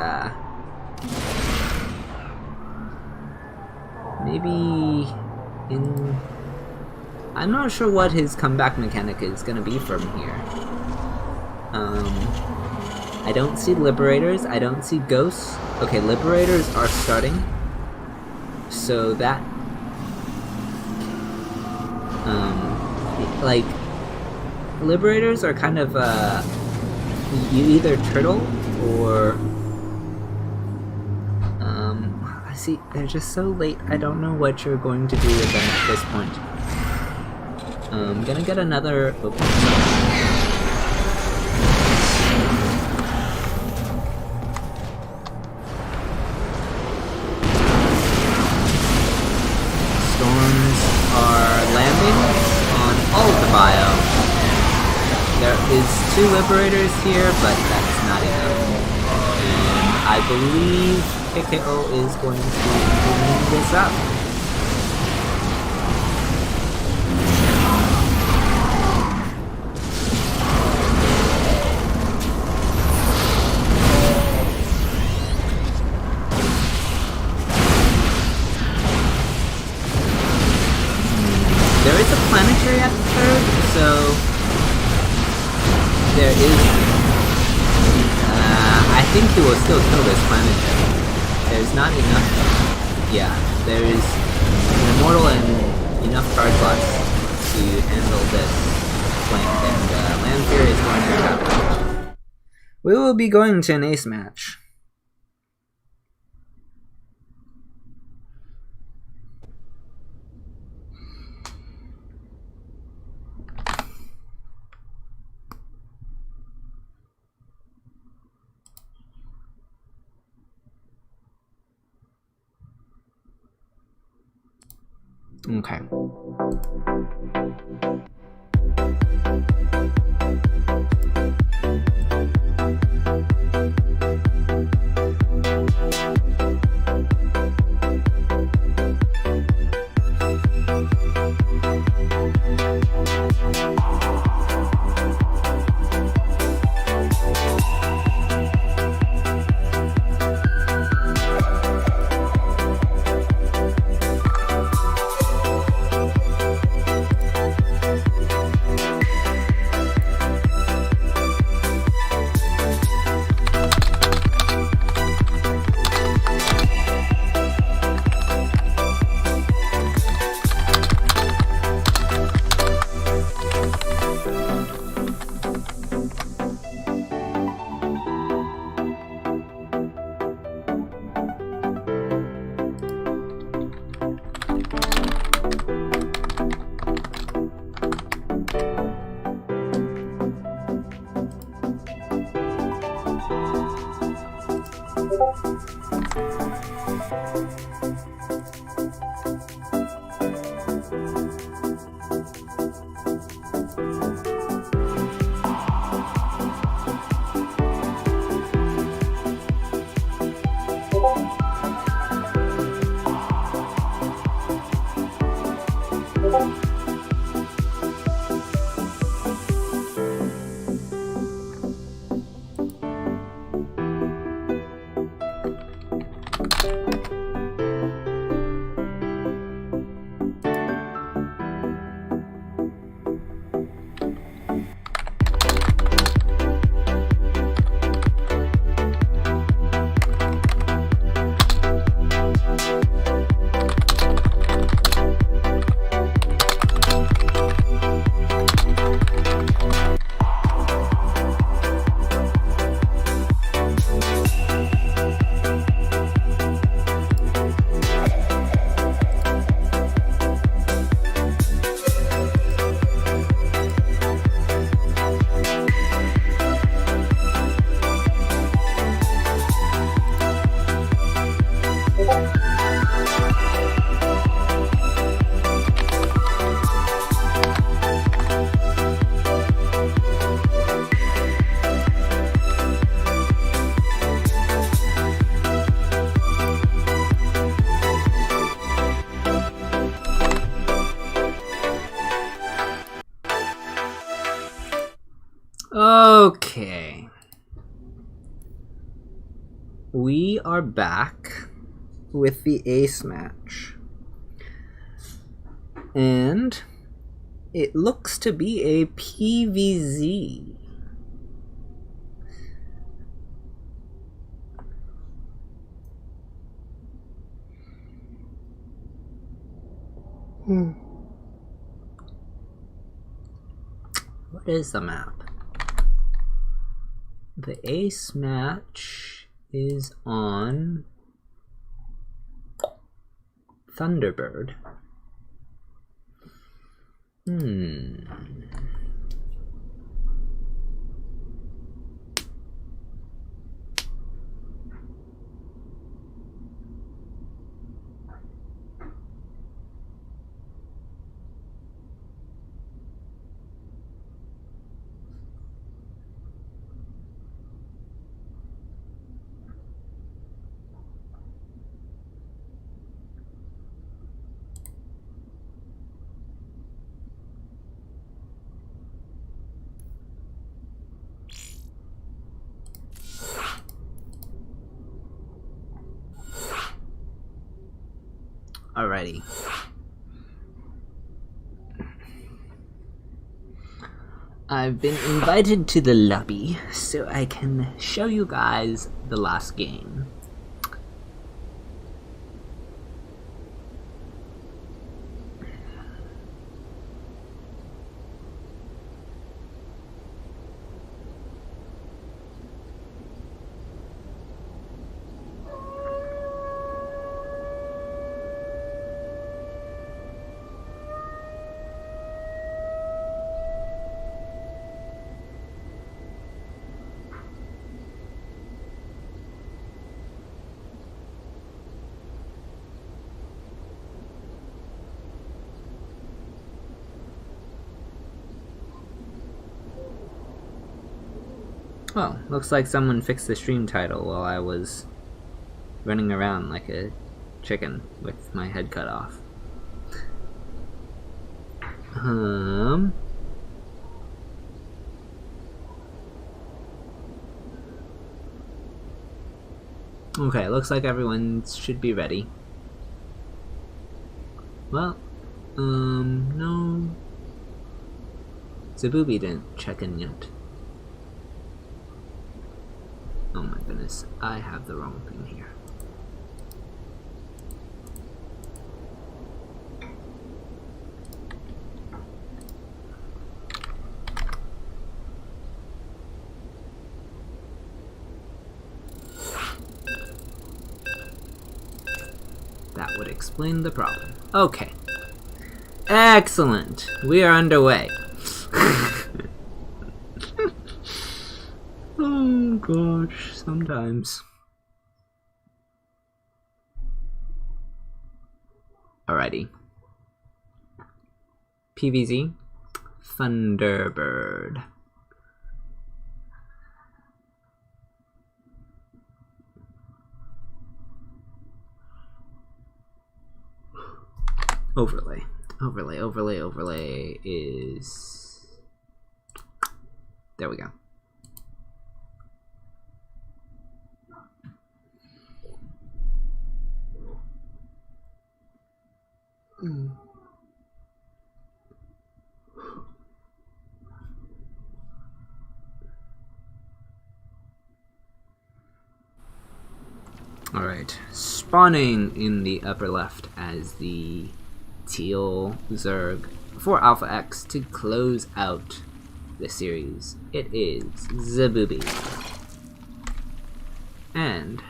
maybe in... I'm not sure what his comeback mechanic is gonna be from here. I don't see Liberators, I don't see Ghosts. Okay, Liberators are starting. So that... like, Liberators are kind of, you either turtle or... see, they're just so late, I don't know what you're going to do with them at this point. I'm gonna get another... Oh. Storms are landing on all of the bio. There is 2 Liberators here, but that's not enough. And I believe KKO is going to clean this up. There is a planetary at the third, so there is... I think he will still kill this planetary. There's not enough... yeah, there is an Immortal and enough card slots to handle this flank, and Lanfear is going to have it. We will be going to an ace match. Okay. Okay. We are back with the ace match. And it looks to be a PVZ. What is the map? The ace match is on Thunderbird. Alrighty. I've been invited to the lobby so I can show you guys the last game. Well, looks like someone fixed the stream title while I was running around like a chicken with my head cut off. Okay, looks like everyone should be ready. Well, no. Zabubi didn't check in yet. Oh my goodness, I have the wrong thing here. That would explain the problem. Okay. Excellent. We are underway. Oh gosh, sometimes. Alrighty. PVZ. Thunderbird. Overlay. Overlay is... There we go. Alright, spawning in the upper left as the teal Zerg for Alpha X to close out the series. It is Zabooby. And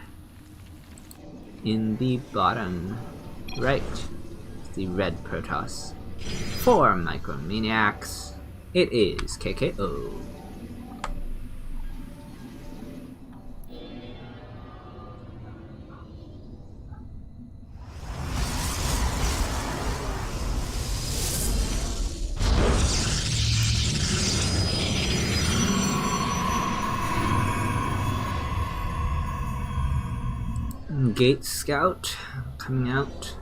in the bottom right, the red Protoss. For Micromaniacs, it is KKO. Gate Scout coming out.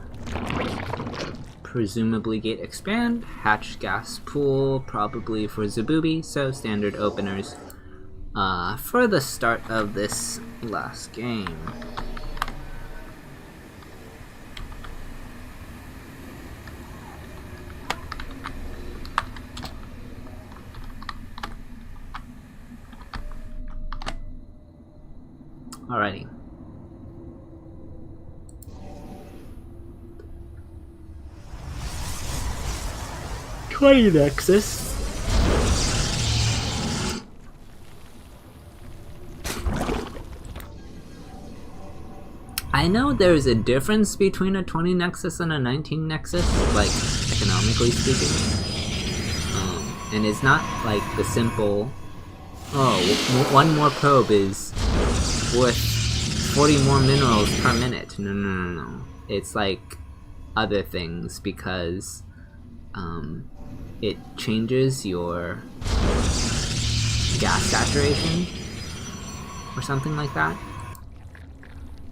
Presumably Gate Expand. Hatch Gas Pool, probably for Zabooby, so standard openers for the start of this last game. Alrighty. Nexus. I know there's a difference between a 20 Nexus and a 19 Nexus, like, economically speaking. And it's not like the simple, oh, one more probe is worth 40 more minerals per minute. No. It's like other things, because it changes your gas saturation or something like that,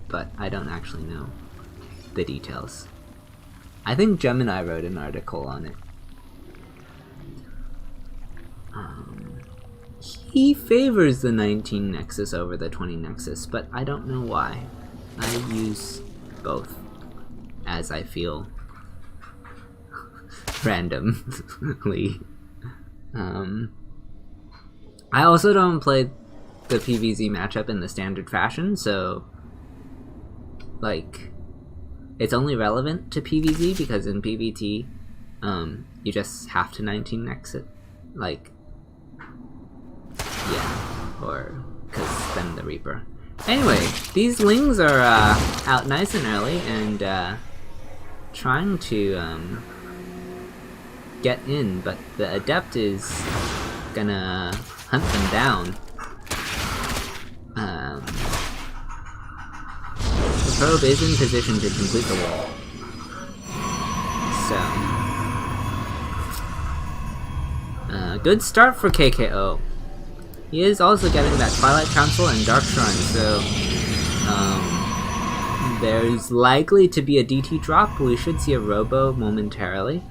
but I don't actually know the details. I think Gemini wrote an article on it. He favors the 19 Nexus over the 20 Nexus, but I don't know why. I use both as I feel randomly. I also don't play the PVZ matchup in the standard fashion, so like it's only relevant to PVZ because in PVT you just have to 19 exit, like, yeah, or because then the Reaper. Anyway, these Lings are out nice and early and trying to get in, but the Adept is gonna hunt them down. The probe is in position to complete the wall. So, good start for KKO. He is also getting that Twilight Council and Dark Shrine, so there's likely to be a DT drop. We should see a Robo momentarily.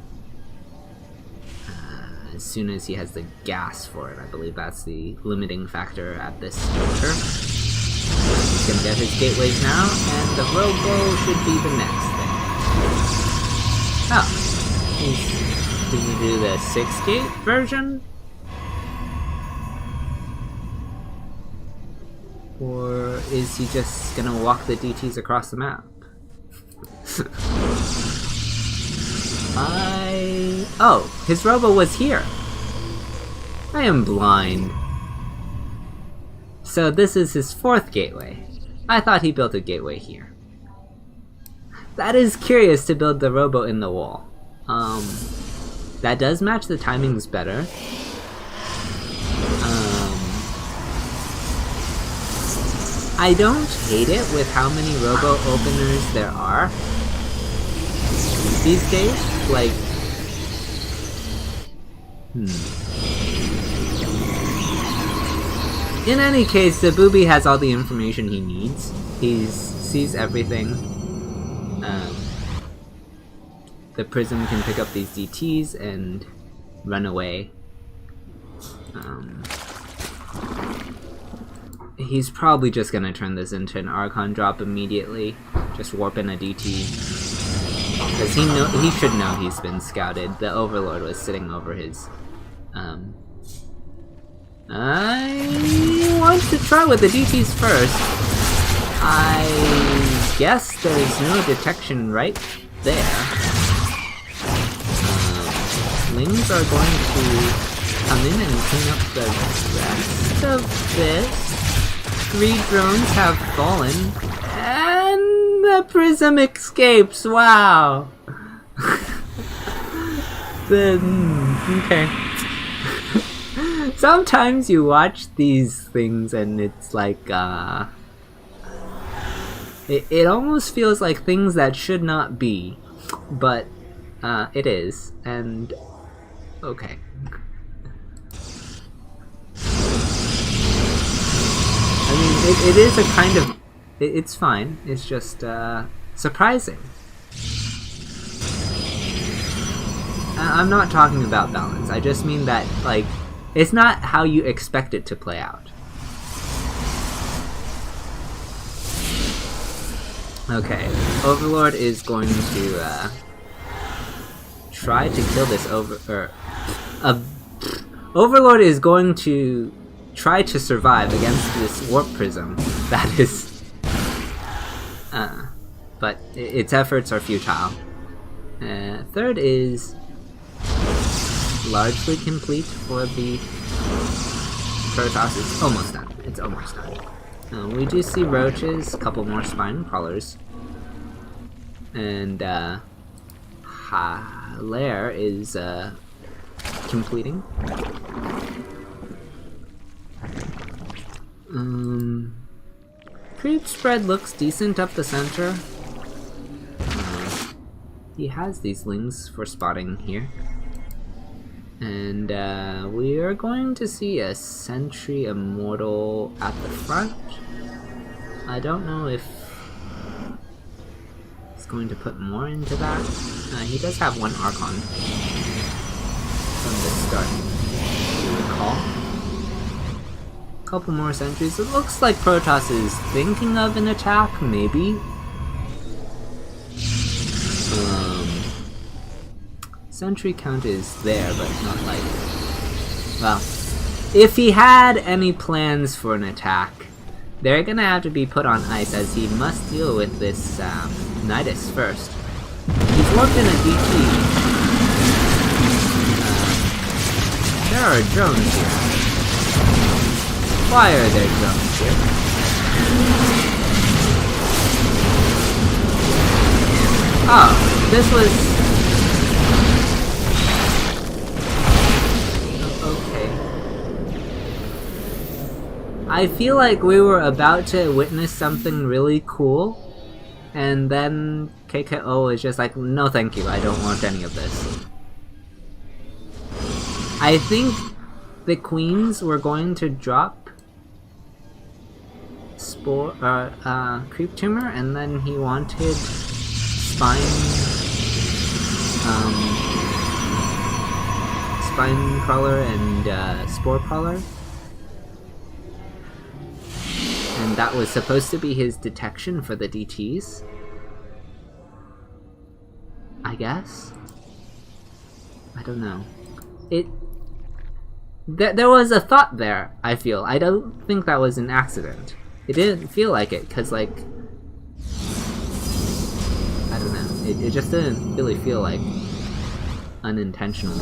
As soon as he has the gas for it. I believe that's the limiting factor at this juncture. He's gonna get his gateways now, and the Robo should be the next thing. Oh, he's gonna do the 6-gate version? Or is he just gonna walk the DTs across the map? Oh, his Robo was here. I am blind. So this is his 4th gateway. I thought he built a gateway here. That is curious to build the Robo in the wall. That does match the timings better. I don't hate it with how many Robo openers there are. these days. Like, in any case, the booby has all the information he needs. He sees everything. The prism can pick up these DTs and run away. He's probably just gonna turn this into an Archon drop immediately. Just warp in a DT. Because he should know he's been scouted. The Overlord was sitting over his... I want to try with the DTs first. I guess there's no detection right there. Lings are going to come in and clean up the rest of this. 3 drones have fallen, and the prism escapes. Wow. Okay. Sometimes you watch these things and it's like, it almost feels like things that should not be, but it is, and okay. I mean, it is a kind of... It's fine. It's just, surprising. I'm not talking about balance. I just mean that, like, it's not how you expect it to play out. Okay. Overlord is going to, try to kill this Overlord is going to try to survive against this warp prism that is but its efforts are futile. Third is largely complete for the Protoss. It's almost done. It's almost done. We do see roaches, a couple more spine crawlers, and Lair is completing. Creep spread looks decent up the center. He has these lings for spotting here. And we are going to see a Sentry Immortal at the front. I don't know if he's going to put more into that. He does have 1 Archon from the start, if you recall. Couple more sentries. It looks like Protoss is thinking of an attack, maybe. Sentry count is there, but not like... Well, if he had any plans for an attack, they're gonna have to be put on ice, as he must deal with this Nidus first. He's warped in a DT. There are drones here. Why are there drones here? Oh, this was... Okay. I feel like we were about to witness something really cool, and then KKO is just like, no thank you, I don't want any of this. I think the queens were going to drop Creep Tumor, and then he wanted Spine Crawler and Spore Crawler. And that was supposed to be his detection for the DTs, I guess? I don't know. There was a thought there, I feel. I don't think that was an accident. It didn't feel like it, because, like... I don't know. It just didn't really feel like unintentional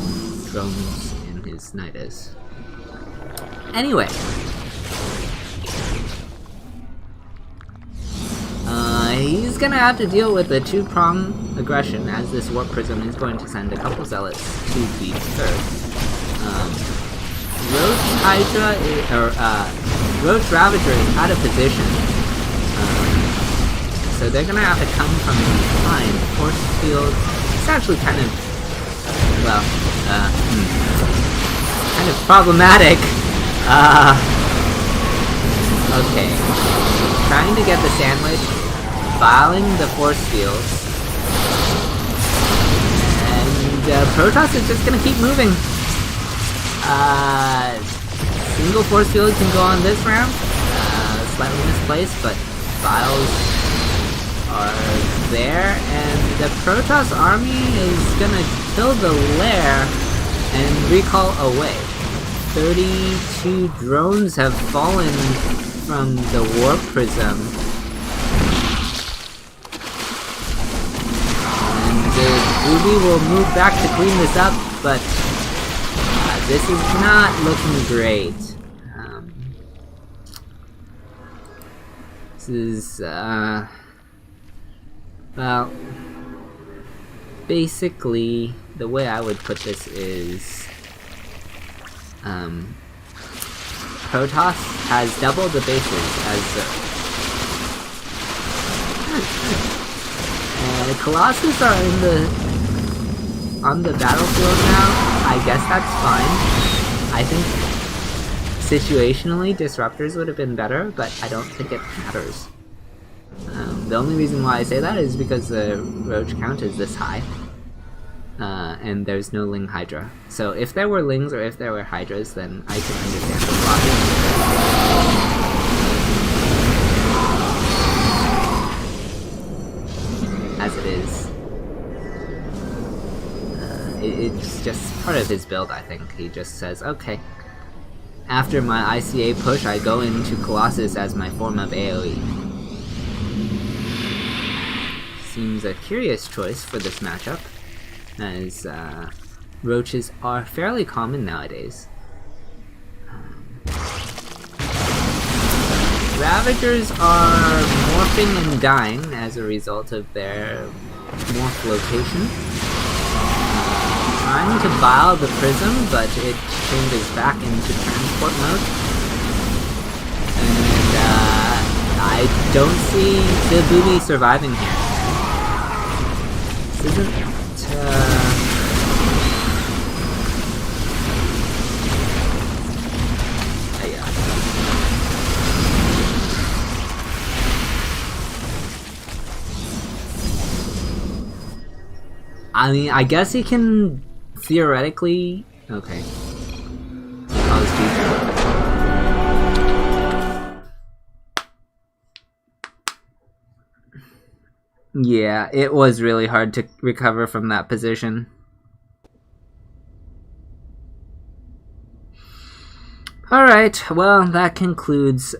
drones in his Nidus. Anyway. He's gonna have to deal with the 2-prong aggression, as this Warp Prism is going to send a couple Zealots to the third. Roach Hydra, Roach Ravager is out of position, so they're gonna have to come from behind, force field. It's actually kind of, well, kind of problematic. Okay. Trying to get the sandwich, filing the force fields, and Protoss is just gonna keep moving. Single force field can go on this round, slightly misplaced, but files are there, and the Protoss army is gonna kill the lair and recall away. 32 drones have fallen from the warp prism. And Ruby will move back to clean this up, but this is not looking great. This is, well, basically, the way I would put this is, Protoss has double the bases as and Colossus are on the battlefield now. I guess that's fine. I think situationally disruptors would have been better, but I don't think it matters. The only reason why I say that is because the roach count is this high. And there's no Ling Hydra. So if there were Lings or if there were Hydras, then I can understand the logic. As it is. It's just part of his build, I think. He just says, okay, after my ICA push, I go into Colossus as my form of AoE. Seems a curious choice for this matchup, as roaches are fairly common nowadays. Ravagers are morphing and dying as a result of their morph location. Trying to bile the prism, but it changes back into transport mode. And I don't see the booby surviving here. This isn't yeah. I mean, I guess he can theoretically. Okay. Yeah, it was really hard to recover from that position. Alright, well, that concludes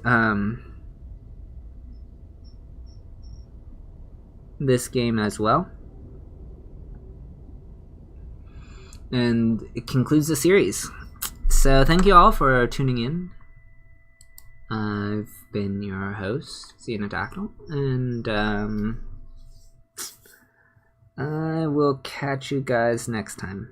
this game as well. And it concludes the series. So thank you all for tuning in. I've been your host, Xenodactyl, and I will catch you guys next time.